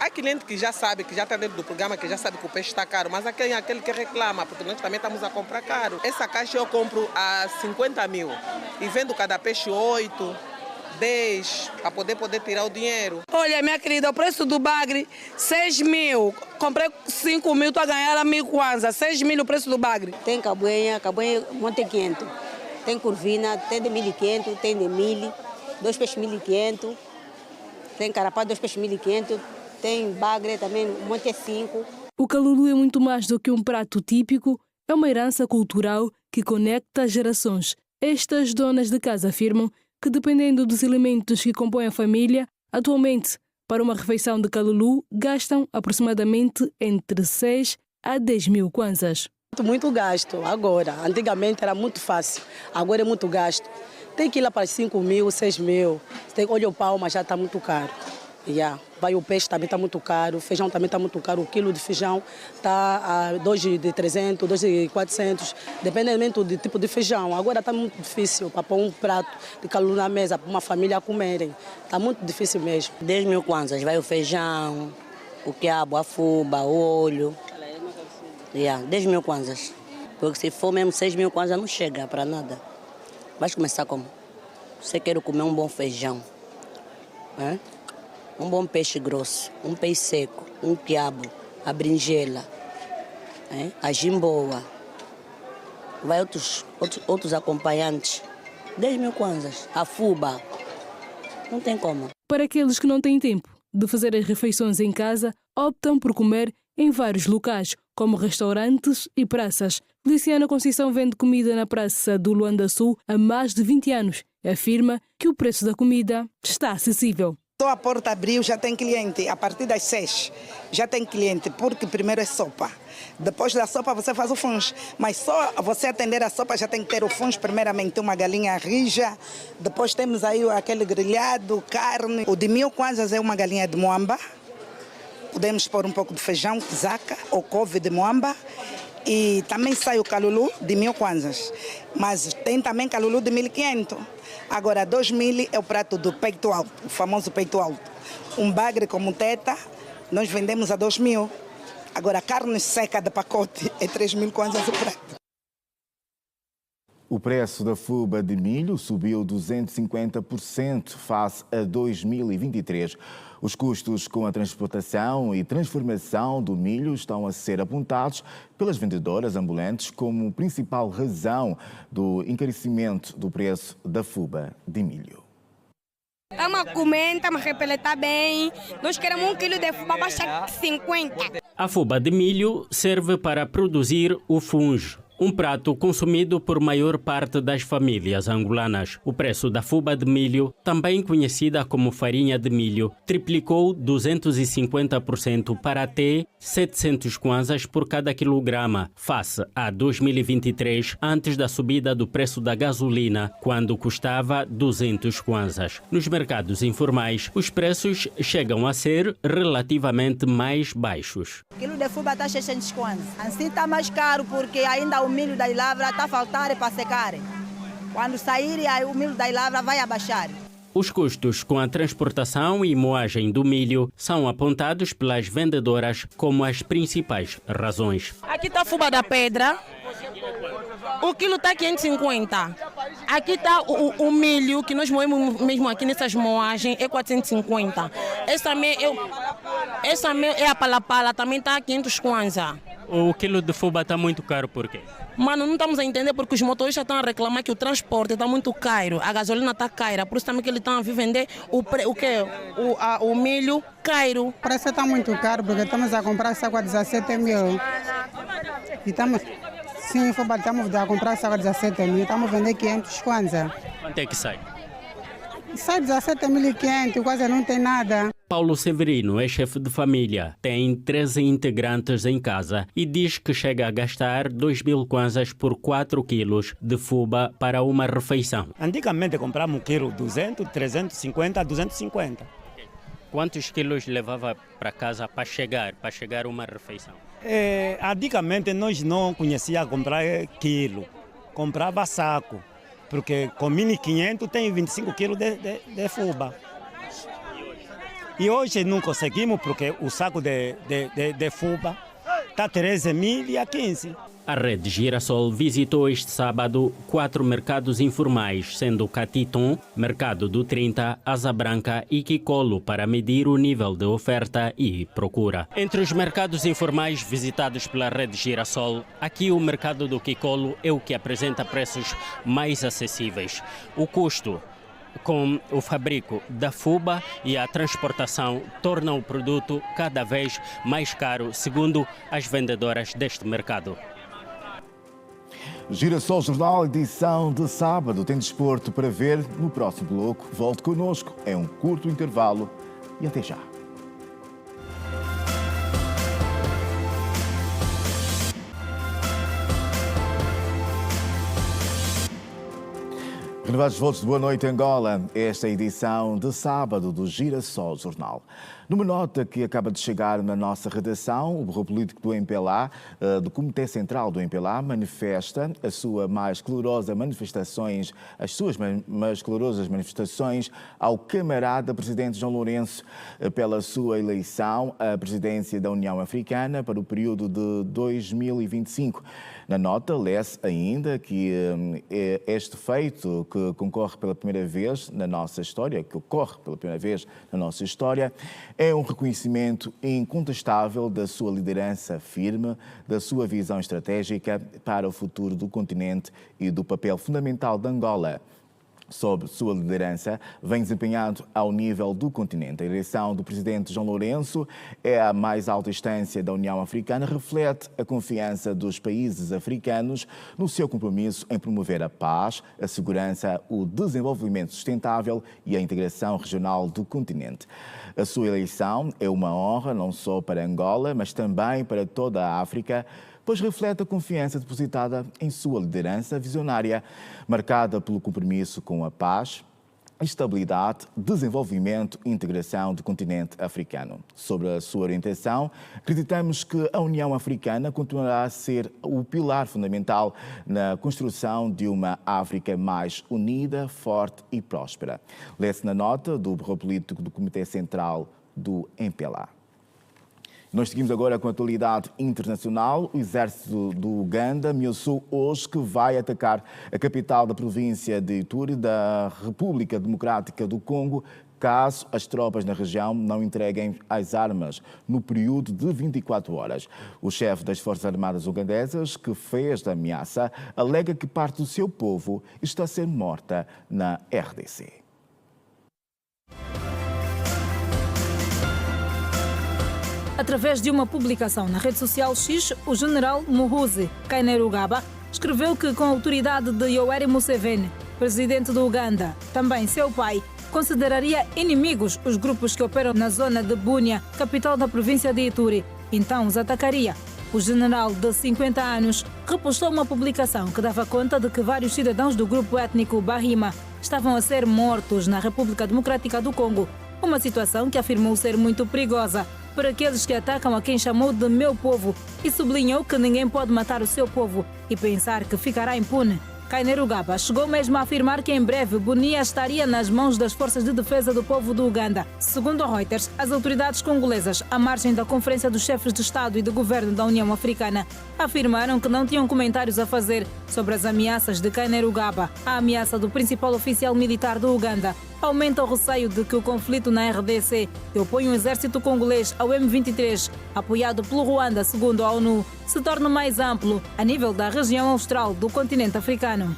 Há cliente que já sabe, que já está dentro do programa, que já sabe que o peixe está caro, mas aquele que reclama, porque nós também estamos a comprar caro. Essa caixa eu compro a 50 mil e vendo cada peixe 8, 10, para poder tirar o dinheiro. Olha, minha querida, o preço do bagre, 6 mil. Comprei 5 mil, estou a ganhar 1.000 kwanza. 6 mil o preço do bagre. Tem cabuenha, monte 500. Tem curvina, tem de 1.500, tem de 1.000, 2 peixes 1.500. Tem carapau, 2 peixes 1.500. Tem bagre também, monte 5. O calulu é muito mais do que um prato típico, é uma herança cultural que conecta as gerações. Estas donas de casa afirmam que, dependendo dos elementos que compõem a família, atualmente, para uma refeição de calulu, gastam aproximadamente entre 6 a 10 mil kwanzas. Muito gasto agora. Antigamente era muito fácil, agora é muito gasto. Tem que ir lá para 5 mil, 6 mil. Olha o pau, mas já está muito caro. Vai o peixe também está muito caro, o feijão também está muito caro. O quilo de feijão está a 2.300, 2.400, dependendo do tipo de feijão. Agora está muito difícil para pôr um prato de calulu na mesa para uma família comerem. Está muito difícil mesmo. 10 mil kwanzas, vai o feijão, o quiabo, a fuba, o olho. 10 mil kwanzas. Porque se for mesmo 6 mil kwanzas não chega para nada. Vai começar como? Você quer comer um bom feijão, um bom peixe grosso, um peixe seco, um quiabo, a berinjela, a jimboa, vai outros acompanhantes, 10 mil kwanzas, a fuba, não tem como. Para aqueles que não têm tempo de fazer as refeições em casa, optam por comer em vários locais, como restaurantes e praças. Feliciana Conceição vende comida na praça do Luanda Sul há mais de 20 anos e afirma que o preço da comida está acessível. Só a porta abriu, já tem cliente. A partir das 6 já tem cliente, porque primeiro é sopa. Depois da sopa você faz o funge. Mas só você atender a sopa já tem que ter o funge. Primeiramente uma galinha rija. Depois temos aí aquele grelhado, carne. O de 1.000 kwanzas é uma galinha de moamba. Podemos pôr um pouco de feijão, zaca ou couve de moamba. E também sai o calulu de 1.000 kwanzas. Mas tem também calulu de 1.500. Agora, 2.000 é o prato do peito alto, o famoso peito alto. Um bagre como teta, nós vendemos a 2.000. Agora, a carne seca de pacote é 3.000 kwanzas o prato. O preço da fuba de milho subiu 250% face a 2023. Os custos com a transportação e transformação do milho estão a ser apontados pelas vendedoras ambulantes como principal razão do encarecimento do preço da fuba de milho. Estamos a comer, estamos a repeletar bem. Nós queremos 1 quilo de fuba baixa 50. A fuba de milho serve para produzir o funge, um prato consumido por maior parte das famílias angolanas. O preço da fuba de milho, também conhecida como farinha de milho, triplicou 250% para até 700 kwanzas por cada quilograma, face a 2023, antes da subida do preço da gasolina, quando custava 200 kwanzas. Nos mercados informais, os preços chegam a ser relativamente mais baixos. O quilo de fuba está 600 kwanzas. Assim está mais caro porque ainda o milho da lavra está a faltar para secar. Quando sair, o milho da lavra vai abaixar. Os custos com a transportação e moagem do milho são apontados pelas vendedoras como as principais razões. Aqui está a fuba da pedra, o quilo está 550. Aqui está o milho que nós moemos mesmo aqui nessas moagens, é 450. Essa é a palapala, também está 500 kwanza. O quilo de fuba está muito caro por quê? Mano, não estamos a entender porque os motoristas estão a reclamar que o transporte está muito caro, a gasolina está cara, por isso também que eles estão a vender o milho caro. O preço está muito caro porque estamos a comprar saco a 17 mil. E estamos a comprar saco a 17 mil, estamos a vender 500 kwanza. Quanto é que sai? Sai 17.500, quase não tem nada. Paulo Severino é chefe de família, tem 13 integrantes em casa e diz que chega a gastar 2.000 kwanzas por 4 quilos de fuba para uma refeição. Antigamente comprávamos 1 quilo 200, 350, 250. Quantos quilos levava para casa para chegar uma refeição? Antigamente nós não conhecíamos comprar quilo, comprava saco, porque com 1.500 tem 25 quilos de fubá. E hoje não conseguimos porque o saco de fubá está 13.000 e a 15. A Rede Girassol visitou este sábado 4 mercados informais, sendo Catiton, Mercado do 30, Asa Branca e Kikolo, para medir o nível de oferta e procura. Entre os mercados informais visitados pela Rede Girassol, aqui o mercado do Kikolo é o que apresenta preços mais acessíveis. O custo com o fabrico da fuba e a transportação tornam o produto cada vez mais caro, segundo as vendedoras deste mercado. Girassol Jornal, edição de sábado. Tem desporto para ver no próximo bloco. Volte connosco. É um curto intervalo e até já. Renovados votos de boa noite, Angola. Esta é a edição de sábado do Girassol Jornal. Numa nota que acaba de chegar na nossa redação, o Bureau Político do MPLA, do Comitê Central do MPLA, manifesta as suas mais calorosas manifestações ao camarada Presidente João Lourenço pela sua eleição à presidência da União Africana para o período de 2025. Na nota, lê-se ainda que este feito que ocorre pela primeira vez na nossa história, é um reconhecimento incontestável da sua liderança firme, da sua visão estratégica para o futuro do continente e do papel fundamental de Angola. Sob sua liderança, vem desempenhado ao nível do continente. A eleição do presidente João Lourenço é a mais alta instância da União Africana, reflete a confiança dos países africanos no seu compromisso em promover a paz, a segurança, o desenvolvimento sustentável e a integração regional do continente. A sua eleição é uma honra não só para Angola, mas também para toda a África, pois reflete a confiança depositada em sua liderança visionária, marcada pelo compromisso com a paz, estabilidade, desenvolvimento e integração do continente africano. Sobre a sua orientação, acreditamos que a União Africana continuará a ser o pilar fundamental na construção de uma África mais unida, forte e próspera. Lê-se na nota do Bureau Político do Comitê Central do MPLA. Nós seguimos agora com a atualidade internacional. O exército do Uganda ameaçou hoje que vai atacar a capital da província de Ituri, da República Democrática do Congo, caso as tropas na região não entreguem as armas no período de 24 horas. O chefe das Forças Armadas ugandesas, que fez a ameaça, alega que parte do seu povo está a ser morta na RDC. Através de uma publicação na rede social X, o general Muhoozi Kainerugaba escreveu que, com a autoridade de Yoweri Museveni, presidente do Uganda, também seu pai, consideraria inimigos os grupos que operam na zona de Bunia, capital da província de Ituri, então os atacaria. O general de 50 anos repostou uma publicação que dava conta de que vários cidadãos do grupo étnico Bahima estavam a ser mortos na República Democrática do Congo, uma situação que afirmou ser muito perigosa para aqueles que atacam a quem chamou de meu povo e sublinhou que ninguém pode matar o seu povo e pensar que ficará impune. Kainerugaba chegou mesmo a afirmar que em breve Bunia estaria nas mãos das Forças de Defesa do Povo do Uganda. Segundo a Reuters, as autoridades congolesas, à margem da Conferência dos Chefes de Estado e de Governo da União Africana, afirmaram que não tinham comentários a fazer sobre as ameaças de Kainerugaba. A ameaça do principal oficial militar do Uganda aumenta o receio de que o conflito na RDC, que opõe o exército congolês ao M23, apoiado pelo Ruanda, segundo a ONU, se torne mais amplo a nível da região austral do continente africano.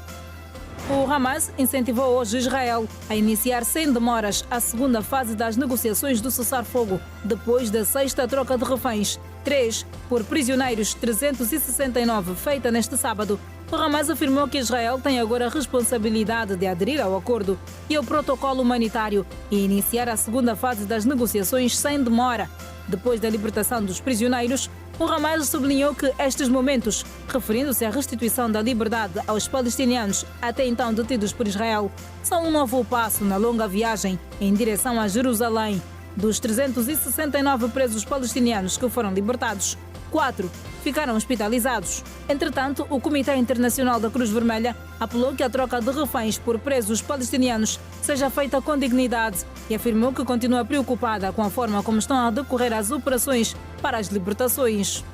O Hamas incentivou hoje Israel a iniciar sem demoras a segunda fase das negociações do cessar-fogo, depois da sexta troca de reféns, 3 por prisioneiros 369, feita neste sábado. O Hamas afirmou que Israel tem agora a responsabilidade de aderir ao acordo e ao protocolo humanitário e iniciar a segunda fase das negociações sem demora. Depois da libertação dos prisioneiros, o Hamas sublinhou que estes momentos, referindo-se à restituição da liberdade aos palestinianos até então detidos por Israel, são um novo passo na longa viagem em direção a Jerusalém. Dos 369 presos palestinianos que foram libertados, 4 ficaram hospitalizados. Entretanto, o Comitê Internacional da Cruz Vermelha apelou que a troca de reféns por presos palestinianos seja feita com dignidade e afirmou que continua preocupada com a forma como estão a decorrer as operações para as libertações.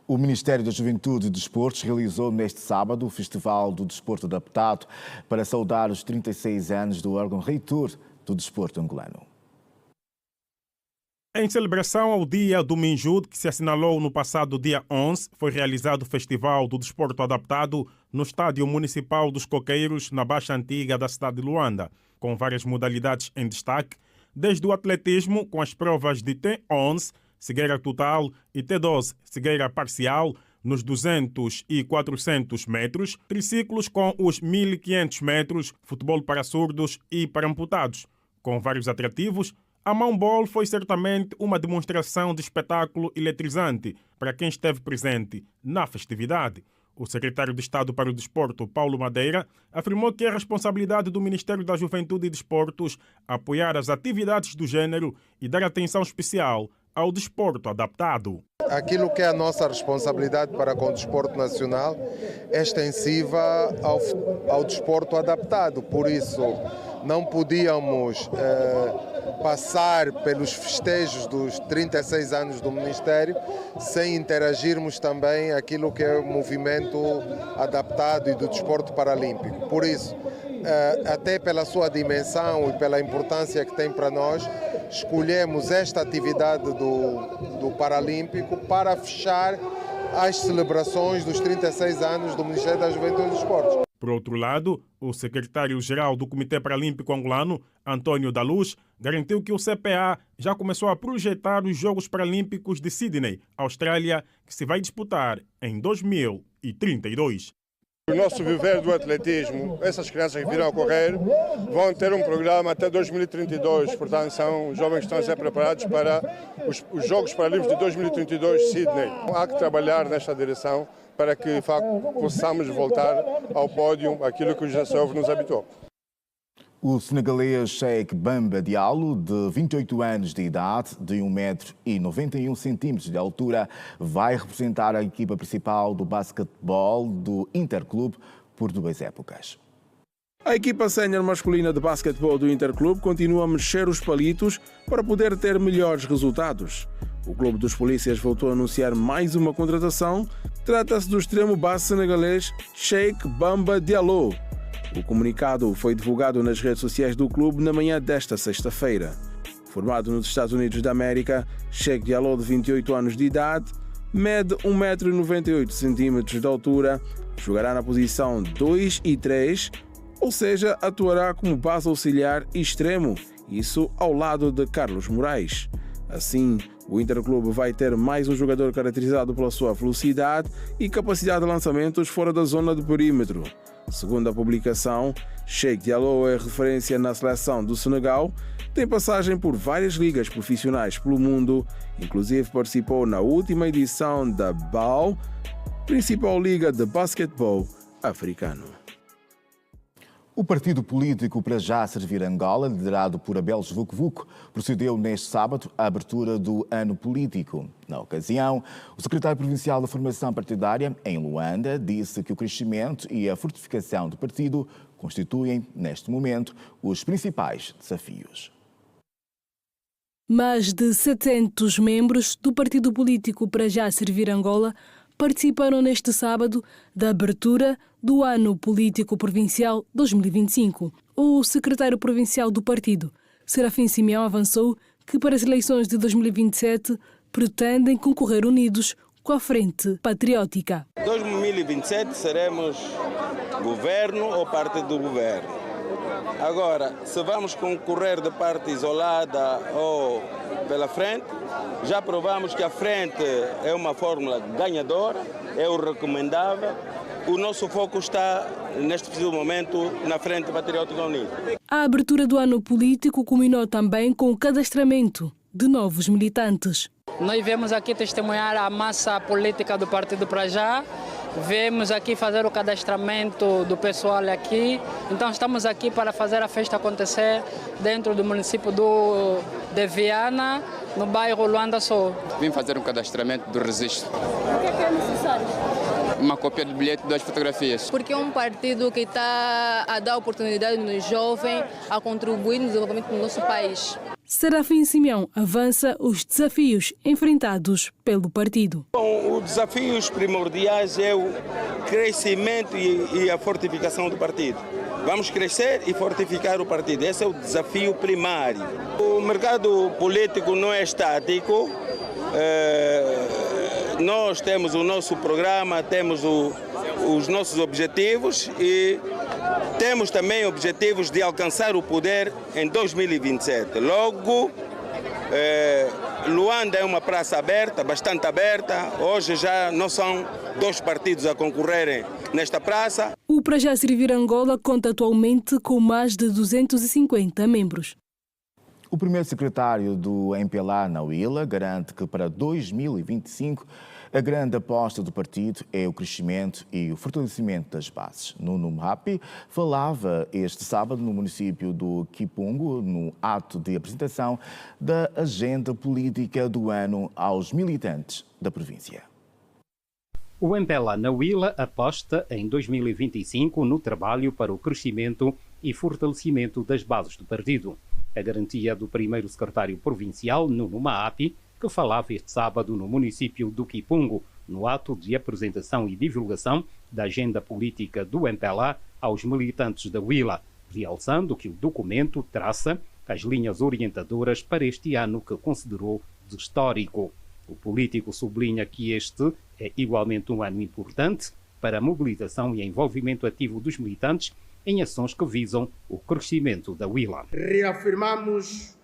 O Ministério da Juventude e Desportos realizou neste sábado o Festival do Desporto Adaptado para saudar os 36 anos do órgão reitor do desporto angolano. Em celebração ao Dia do Minjude, que se assinalou no passado dia 11, foi realizado o Festival do Desporto Adaptado no Estádio Municipal dos Coqueiros, na Baixa Antiga da cidade de Luanda, com várias modalidades em destaque, desde o atletismo, com as provas de T11, cegueira total, e T12, cegueira parcial, nos 200 e 400 metros, triciclos com os 1.500 metros, futebol para surdos e para amputados. Com vários atrativos, a mão-bol foi certamente uma demonstração de espetáculo eletrizante para quem esteve presente na festividade. O secretário de Estado para o Desporto, Paulo Madeira, afirmou que é responsabilidade do Ministério da Juventude e Desportos apoiar as atividades do género e dar atenção especial ao desporto adaptado. Aquilo que é a nossa responsabilidade para com o desporto nacional é extensiva ao desporto adaptado. Por isso, não podíamos passar pelos festejos dos 36 anos do Ministério sem interagirmos também aquilo que é o movimento adaptado e do desporto paralímpico. Por isso, até pela sua dimensão e pela importância que tem para nós, escolhemos esta atividade do Paralímpico para fechar as celebrações dos 36 anos do Ministério da Juventude e Desportos. Por outro lado, o secretário-geral do Comitê Paralímpico Angolano, Antônio da Luz, garantiu que o CPA já começou a projetar os Jogos Paralímpicos de Sydney, Austrália, que se vai disputar em 2032. O nosso viver do atletismo, essas crianças que virão a correr, vão ter um programa até 2032, portanto são jovens que estão a ser preparados para os Jogos Paralímpicos de 2032 Sydney. Há que trabalhar nesta direção para que de facto possamos voltar ao pódio, aquilo que o GSOV nos habituou. O senegalês Cheikh Bamba Diallo, de 28 anos de idade, de 1,91 m de altura, vai representar a equipa principal do basquetebol do Interclube por 2 épocas. A equipa sénior masculina de basquetebol do Interclube continua a mexer os palitos para poder ter melhores resultados. O Clube dos Polícias voltou a anunciar mais uma contratação. Trata-se do extremo base senegalês Cheikh Bamba Diallo. O comunicado foi divulgado nas redes sociais do clube na manhã desta sexta-feira. Formado nos Estados Unidos da América, Cheikh Diallo, de 28 anos de idade, mede 1,98 m de altura, jogará na posição 2 e 3, ou seja, atuará como base auxiliar e extremo, isso ao lado de Carlos Moraes. Assim, o Interclube vai ter mais um jogador caracterizado pela sua velocidade e capacidade de lançamentos fora da zona de perímetro. Segundo a publicação, Cheikh Diallo é referência na seleção do Senegal, tem passagem por várias ligas profissionais pelo mundo, inclusive participou na última edição da BAL, principal liga de basquetebol africano. O partido político Para Já Servir Angola, liderado por Abel Vuc-Vuc, procedeu neste sábado à abertura do ano político. Na ocasião, o secretário provincial da Formação Partidária, em Luanda, disse que o crescimento e a fortificação do partido constituem, neste momento, os principais desafios. Mais de 700 membros do partido político Para Já Servir Angola participaram neste sábado da abertura do Ano Político Provincial 2025. O secretário provincial do partido, Serafim Simeão, avançou que para as eleições de 2027 pretendem concorrer unidos com a Frente Patriótica. Em 2027 seremos governo ou parte do governo. Agora, se vamos concorrer de parte isolada ou pela frente, já provamos que a frente é uma fórmula ganhadora, é o recomendável. O nosso foco está, neste preciso momento, na Frente Patriótica Unida. A abertura do ano político culminou também com o cadastramento de novos militantes. Nós viemos aqui testemunhar a massa política do Partido Para Já Viemos aqui fazer o cadastramento do pessoal aqui, então estamos aqui para fazer a festa acontecer dentro do município de Viana, no bairro Luanda Sul. Vim fazer um cadastramento do registro. O que é necessário? Uma cópia do bilhete e 2 fotografias. Porque é um partido que está a dar oportunidade nos jovens a contribuir no desenvolvimento do nosso país. Serafim Simeão avança os desafios enfrentados pelo partido. Bom, os desafios primordiais é o crescimento e a fortificação do partido. Vamos crescer e fortificar o partido. Esse é o desafio primário. O mercado político não é estático. Nós temos o nosso programa, temos os nossos objetivos e temos também objetivos de alcançar o poder em 2027. Logo, Luanda é uma praça aberta, bastante aberta. Hoje já não são 2 partidos a concorrerem nesta praça. O Para Já Servir Angola conta atualmente com mais de 250 membros. O primeiro secretário do MPLA na Huila garante que para 2025 a grande aposta do partido é o crescimento e o fortalecimento das bases. Nuno Mhapi falava este sábado no município do Kipungo, no ato de apresentação da agenda política do ano aos militantes da província. O MPLA na Huila aposta em 2025 no trabalho para o crescimento e fortalecimento das bases do partido. A garantia do primeiro secretário provincial, Nuno Mhapi, que falava este sábado no município do Kipungo, no ato de apresentação e divulgação da agenda política do MPLA aos militantes da Huila, realçando que o documento traça as linhas orientadoras para este ano que considerou de histórico. O político sublinha que este é igualmente um ano importante para a mobilização e envolvimento ativo dos militantes em ações que visam o crescimento da Huila. Reafirmamos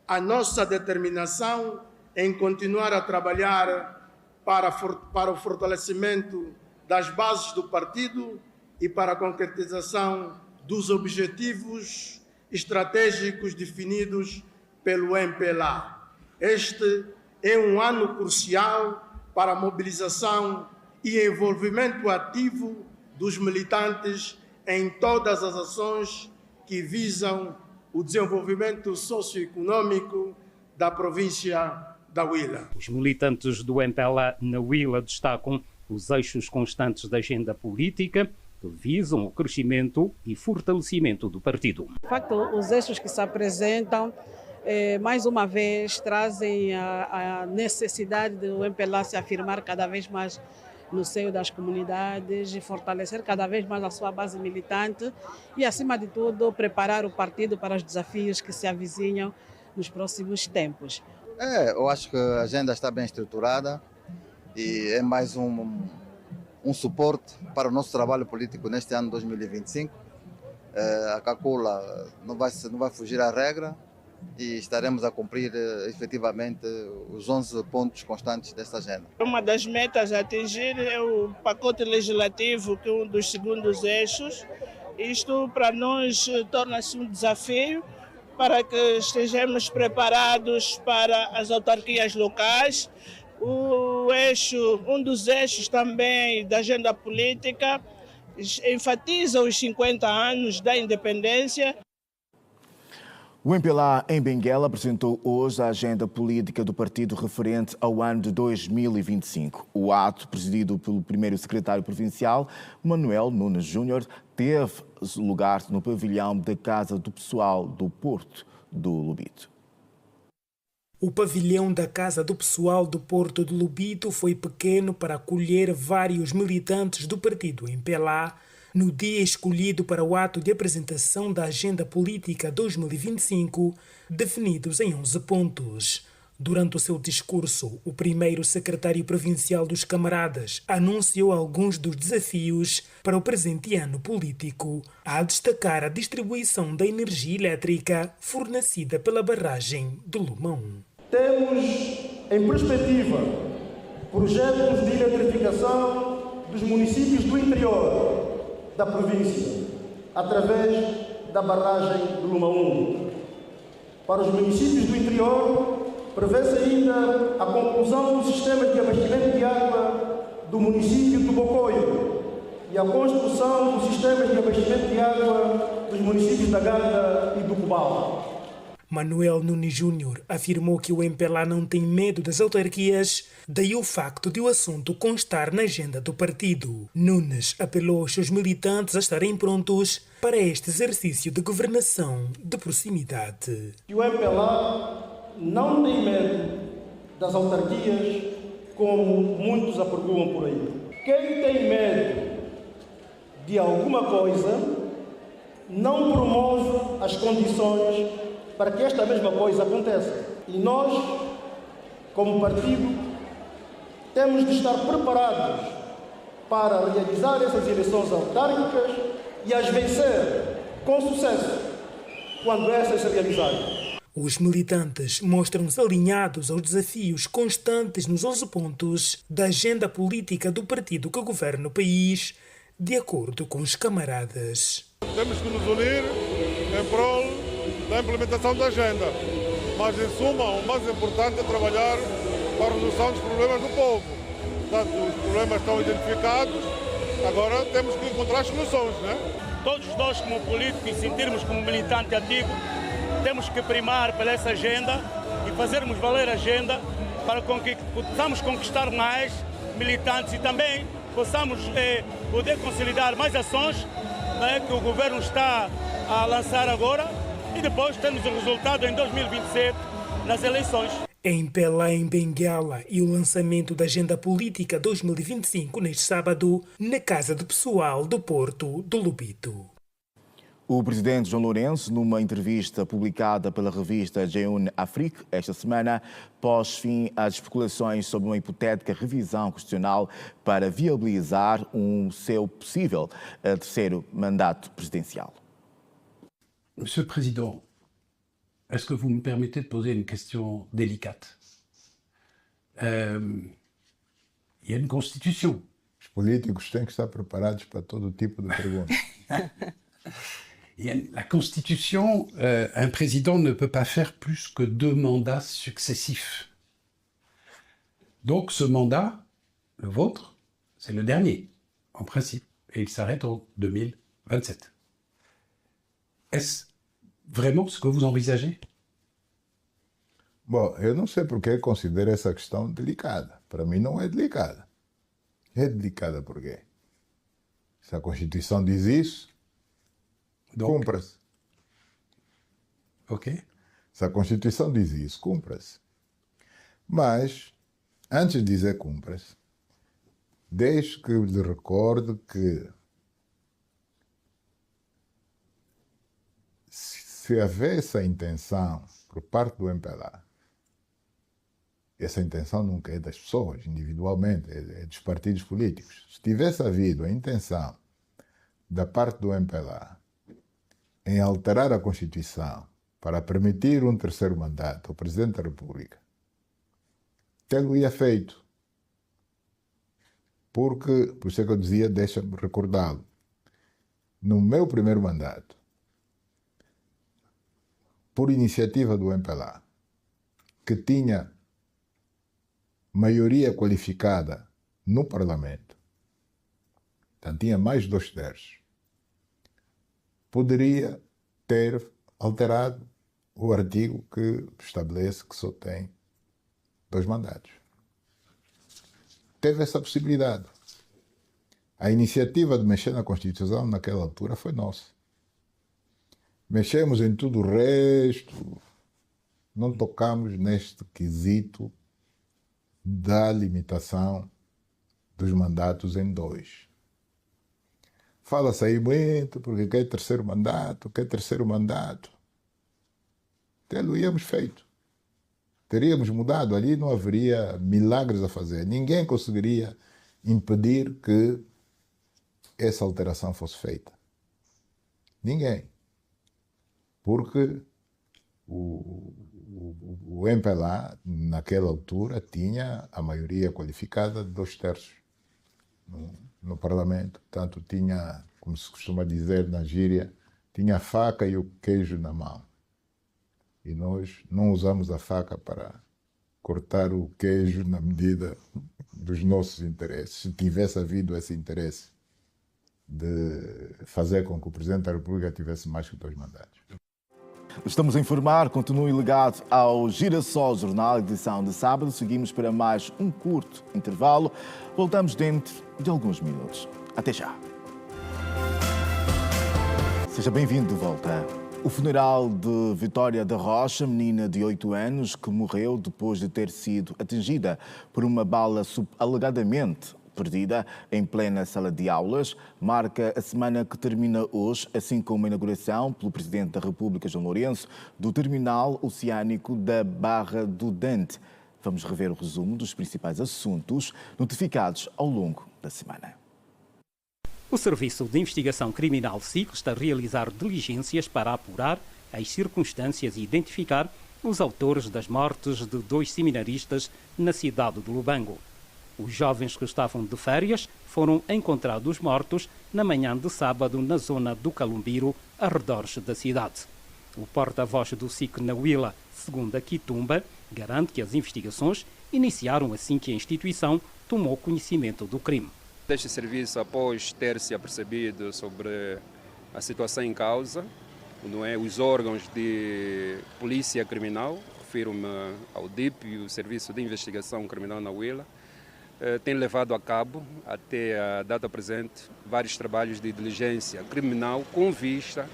a nossa determinação em continuar a trabalhar para o fortalecimento das bases do partido e para a concretização dos objetivos estratégicos definidos pelo MPLA. Este é um ano crucial para a mobilização e envolvimento ativo dos militantes em todas as ações que visam o desenvolvimento socioeconômico da província da Huila. Os militantes do MPLA na Huila destacam os eixos constantes da agenda política que visam o crescimento e fortalecimento do partido. De facto, os eixos que se apresentam, mais uma vez, trazem a necessidade do MPLA se afirmar cada vez mais no seio das comunidades e fortalecer cada vez mais a sua base militante e, acima de tudo, preparar o partido para os desafios que se avizinham nos próximos tempos. Eu acho que a agenda está bem estruturada e é mais um suporte para o nosso trabalho político neste ano 2025. A Cacula não vai fugir à regra e estaremos a cumprir efetivamente os 11 pontos constantes desta agenda. Uma das metas a atingir é o pacote legislativo, que é um dos segundos eixos. Isto para nós torna-se um desafio para que estejamos preparados para as autarquias locais. Um dos eixos também da agenda política enfatiza os 50 anos da independência. O MPLA em Benguela apresentou hoje a agenda política do partido referente ao ano de 2025. O ato, presidido pelo primeiro secretário provincial, Manuel Nunes Júnior, teve lugar no pavilhão da Casa do Pessoal do Porto do Lubito. O pavilhão da Casa do Pessoal do Porto do Lubito foi pequeno para acolher vários militantes do partido MPLA no dia escolhido para o ato de apresentação da Agenda Política 2025, definidos em 11 pontos. Durante o seu discurso, o primeiro secretário provincial dos Camaradas anunciou alguns dos desafios para o presente ano político, a destacar a distribuição da energia elétrica fornecida pela barragem do Lumão. Temos em perspectiva projetos de eletrificação dos municípios do interior da província, através da barragem do Luma 1. Para os municípios do interior, prevê-se ainda a conclusão do sistema de abastecimento de água do município do Bocoio, a construção dos sistemas de abastecimento de água dos municípios da Ganda e do Cubal. Manuel Nunes Júnior afirmou que o MPLA não tem medo das autarquias, daí o facto de o assunto constar na agenda do partido. Nunes apelou aos seus militantes a estarem prontos para este exercício de governação de proximidade. O MPLA não tem medo das autarquias, como muitos apregoam por aí. Quem tem medo de alguma coisa não promove as condições para que esta mesma coisa aconteça. E nós, como partido, temos de estar preparados para realizar essas eleições autárquicas e as vencer com sucesso quando essas se realizarem. Os militantes mostram-se alinhados aos desafios constantes nos 11 pontos da agenda política do partido que governa o país, de acordo com os camaradas. Temos que nos unir em prol da implementação da agenda, mas em suma o mais importante é trabalhar para a resolução dos problemas do povo. Portanto, os problemas estão identificados, agora temos que encontrar soluções, né? Todos nós como políticos e sentirmos como militante ativo, temos que primar por essa agenda e fazermos valer a agenda para que possamos conquistar mais militantes e também possamos poder consolidar mais ações, né, que o governo está a lançar agora, e depois temos o resultado em 2027 nas eleições. Em Belém, Benguela, e o lançamento da Agenda Política 2025 neste sábado na Casa do Pessoal do Porto do Lobito. O presidente João Lourenço, numa entrevista publicada pela revista Jeune Afrique esta semana, pôs fim às especulações sobre uma hipotética revisão constitucional para viabilizar um seu possível terceiro mandato presidencial. Monsieur le Président, est-ce que vous me permettez de poser une question délicate? Il y a une constitution. Os políticos têm que estar preparados para todo tipo de perguntas. La Constitution, un président ne peut pas faire plus que 2 mandats successifs. Donc ce mandat, le vôtre, c'est le dernier, en principe, et il s'arrête en 2027. Est-ce vraiment ce que vous envisagez? Bom, eu não sei porque considero essa questão delicada. Para mim não é delicada. É delicada por quê? Se a Constituição diz isso, cumpra-se. Ok. Se a Constituição diz isso, cumpra-se. Mas, antes de dizer cumpra-se, deixe que eu lhe recorde que se houver essa intenção por parte do MPLA, essa intenção nunca é das pessoas individualmente, é dos partidos políticos. Se tivesse havido a intenção da parte do MPLA em alterar a Constituição para permitir um terceiro mandato ao Presidente da República, tê-lo-ia feito. Porque, por isso é que eu dizia, deixa-me recordá-lo. No meu primeiro mandato, por iniciativa do MPLA, que tinha maioria qualificada no Parlamento, então tinha mais de 2/3, poderia ter alterado o artigo que estabelece que só tem 2 mandatos. Teve essa possibilidade. A iniciativa de mexer na Constituição naquela altura foi nossa. Mexemos em tudo o resto, não tocamos neste quesito da limitação dos mandatos em 2. Fala-se aí muito, porque quer terceiro mandato. Tê-lo-íamos feito. Teríamos mudado, ali não haveria milagres a fazer. Ninguém conseguiria impedir que essa alteração fosse feita. Ninguém. Porque o MPLA, naquela altura, tinha a maioria qualificada de 2/3 no Parlamento. Portanto, tinha, como se costuma dizer na gíria, tinha a faca e o queijo na mão. E nós não usamos a faca para cortar o queijo na medida dos nossos interesses. Se tivesse havido esse interesse, de fazer com que o Presidente da República tivesse mais que 2 mandatos. Estamos a informar, continue ligado ao Girassol Jornal, edição de sábado. Seguimos para mais um curto intervalo. Voltamos dentro de alguns minutos. Até já. Seja bem-vindo de volta. O funeral de Vitória da Rocha, menina de 8 anos, que morreu depois de ter sido atingida por uma bala alegadamente perdida em plena sala de aulas, marca a semana que termina hoje, assim como a inauguração pelo Presidente da República, João Lourenço, do terminal oceânico da Barra do Dante. Vamos rever o resumo dos principais assuntos notificados ao longo da semana. O Serviço de Investigação Criminal SIC está a realizar diligências para apurar as circunstâncias e identificar os autores das mortes de 2 seminaristas na cidade de Lubango. Os jovens que estavam de férias foram encontrados mortos na manhã de sábado na zona do Calumbiro, arredores da cidade. O porta-voz do SIC na Huila, Segunda Quitumba, garante que as investigações iniciaram assim que a instituição tomou conhecimento do crime. Este serviço, após ter se apercebido sobre a situação em causa, os órgãos de polícia criminal, refiro-me ao DIP e o Serviço de Investigação Criminal na Huila, tem levado a cabo, até a data presente, vários trabalhos de diligência criminal com vista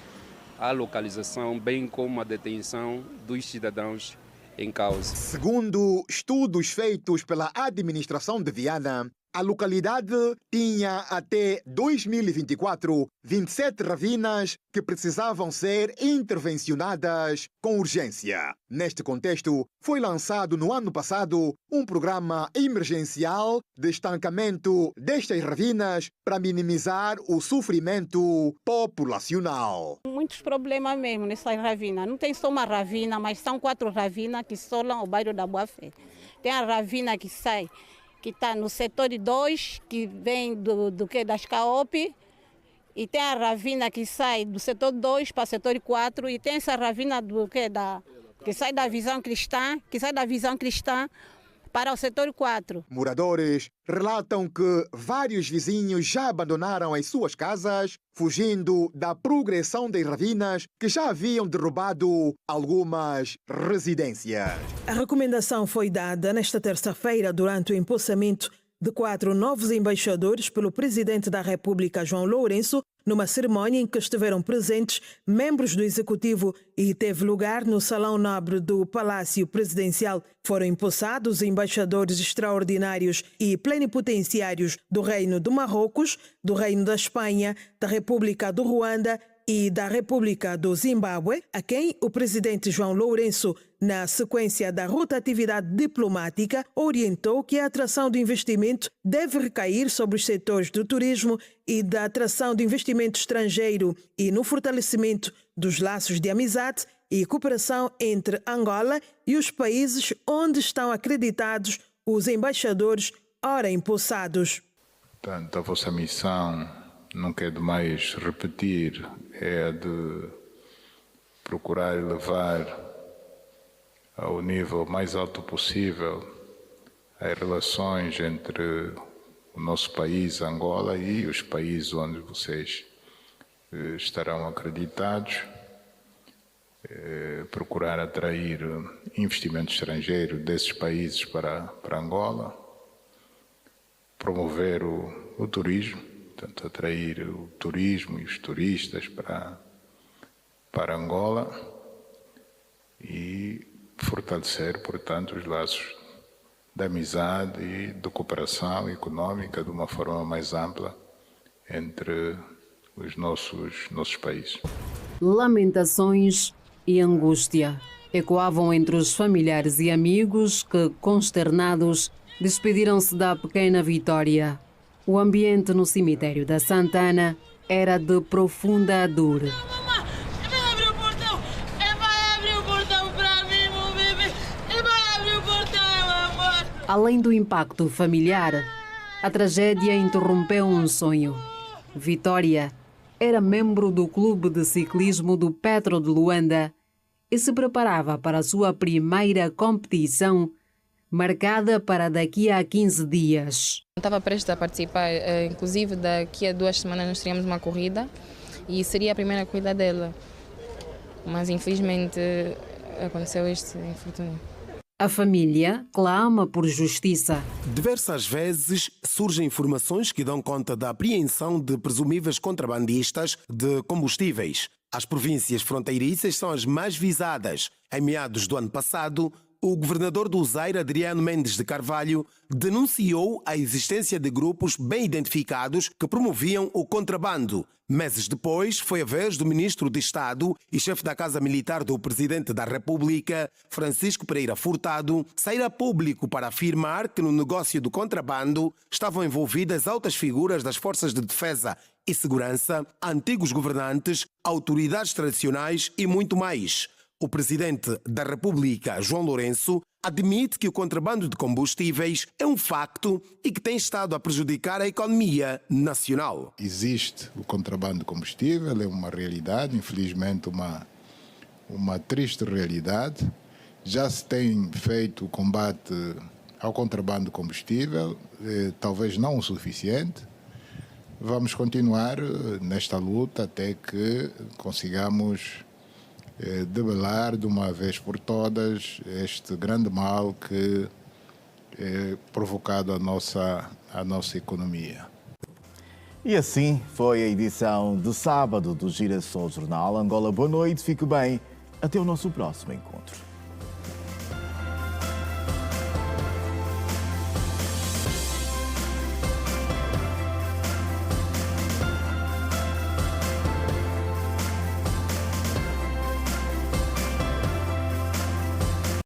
à localização, bem como à detenção dos cidadãos em causa. Segundo estudos feitos pela administração de Viana, a localidade tinha até 2024 27 ravinas que precisavam ser intervencionadas com urgência. Neste contexto, foi lançado no ano passado um programa emergencial de estancamento destas ravinas para minimizar o sofrimento populacional. Muitos problemas mesmo nessas ravinas. Não tem só uma ravina, mas são 4 ravinas que solam o bairro da Boa Fé. Tem a ravina que sai, que está no setor 2, que vem das CAOP, e tem a ravina que sai do setor 2 para o setor 4, e tem essa ravina que sai da visão cristã, para o setor 4. Moradores relatam que vários vizinhos já abandonaram as suas casas, fugindo da progressão das ravinas que já haviam derrubado algumas residências. A recomendação foi dada nesta terça-feira durante o empossamento de 4 novos embaixadores pelo Presidente da República, João Lourenço, numa cerimónia em que estiveram presentes membros do Executivo e teve lugar no Salão Nobre do Palácio Presidencial. Foram empossados embaixadores extraordinários e plenipotenciários do Reino do Marrocos, do Reino da Espanha, da República do Ruanda e da República do Zimbábue, a quem o presidente João Lourenço, na sequência da rotatividade diplomática, orientou que a atração do investimento deve recair sobre os setores do turismo e da atração do investimento estrangeiro e no fortalecimento dos laços de amizade e cooperação entre Angola e os países onde estão acreditados os embaixadores ora empossados. Portanto, a vossa missão, não quero demais repetir, é a de procurar elevar ao nível mais alto possível as relações entre o nosso país, Angola, e os países onde vocês estarão acreditados, procurar atrair investimento estrangeiro desses países para Angola, promover o turismo, portanto, atrair o turismo e os turistas para Angola e fortalecer, portanto, os laços de amizade e de cooperação econômica de uma forma mais ampla entre os nossos países. Lamentações e angústia ecoavam entre os familiares e amigos que, consternados, despediram-se da pequena Vitória. O ambiente no cemitério da Santana era de profunda dor. Além do impacto familiar, a tragédia interrompeu um sonho. Vitória era membro do clube de ciclismo do Petro de Luanda e se preparava para a sua primeira competição marcada para daqui a 15 dias. Estava prestes a participar, inclusive daqui a 2 semanas nós teríamos uma corrida e seria a primeira corrida dela, mas infelizmente aconteceu este infortúnio. A família clama por justiça. Diversas vezes surgem informações que dão conta da apreensão de presumíveis contrabandistas de combustíveis. As províncias fronteiriças são as mais visadas. Em meados do ano passado, o governador do Zaire, Adriano Mendes de Carvalho, denunciou a existência de grupos bem identificados que promoviam o contrabando. Meses depois, foi a vez do ministro de Estado e chefe da Casa Militar do Presidente da República, Francisco Pereira Furtado, sair a público para afirmar que no negócio do contrabando estavam envolvidas altas figuras das forças de defesa e segurança, antigos governantes, autoridades tradicionais e muito mais. O Presidente da República, João Lourenço, admite que o contrabando de combustíveis é um facto e que tem estado a prejudicar a economia nacional. Existe o contrabando de combustível, é uma realidade, infelizmente uma triste realidade. Já se tem feito o combate ao contrabando de combustível, talvez não o suficiente. Vamos continuar nesta luta até que consigamos debelar de uma vez por todas este grande mal que é provocado a nossa economia. E assim foi a edição de sábado do Girassol Jornal. Angola, boa noite, fique bem. Até o nosso próximo encontro.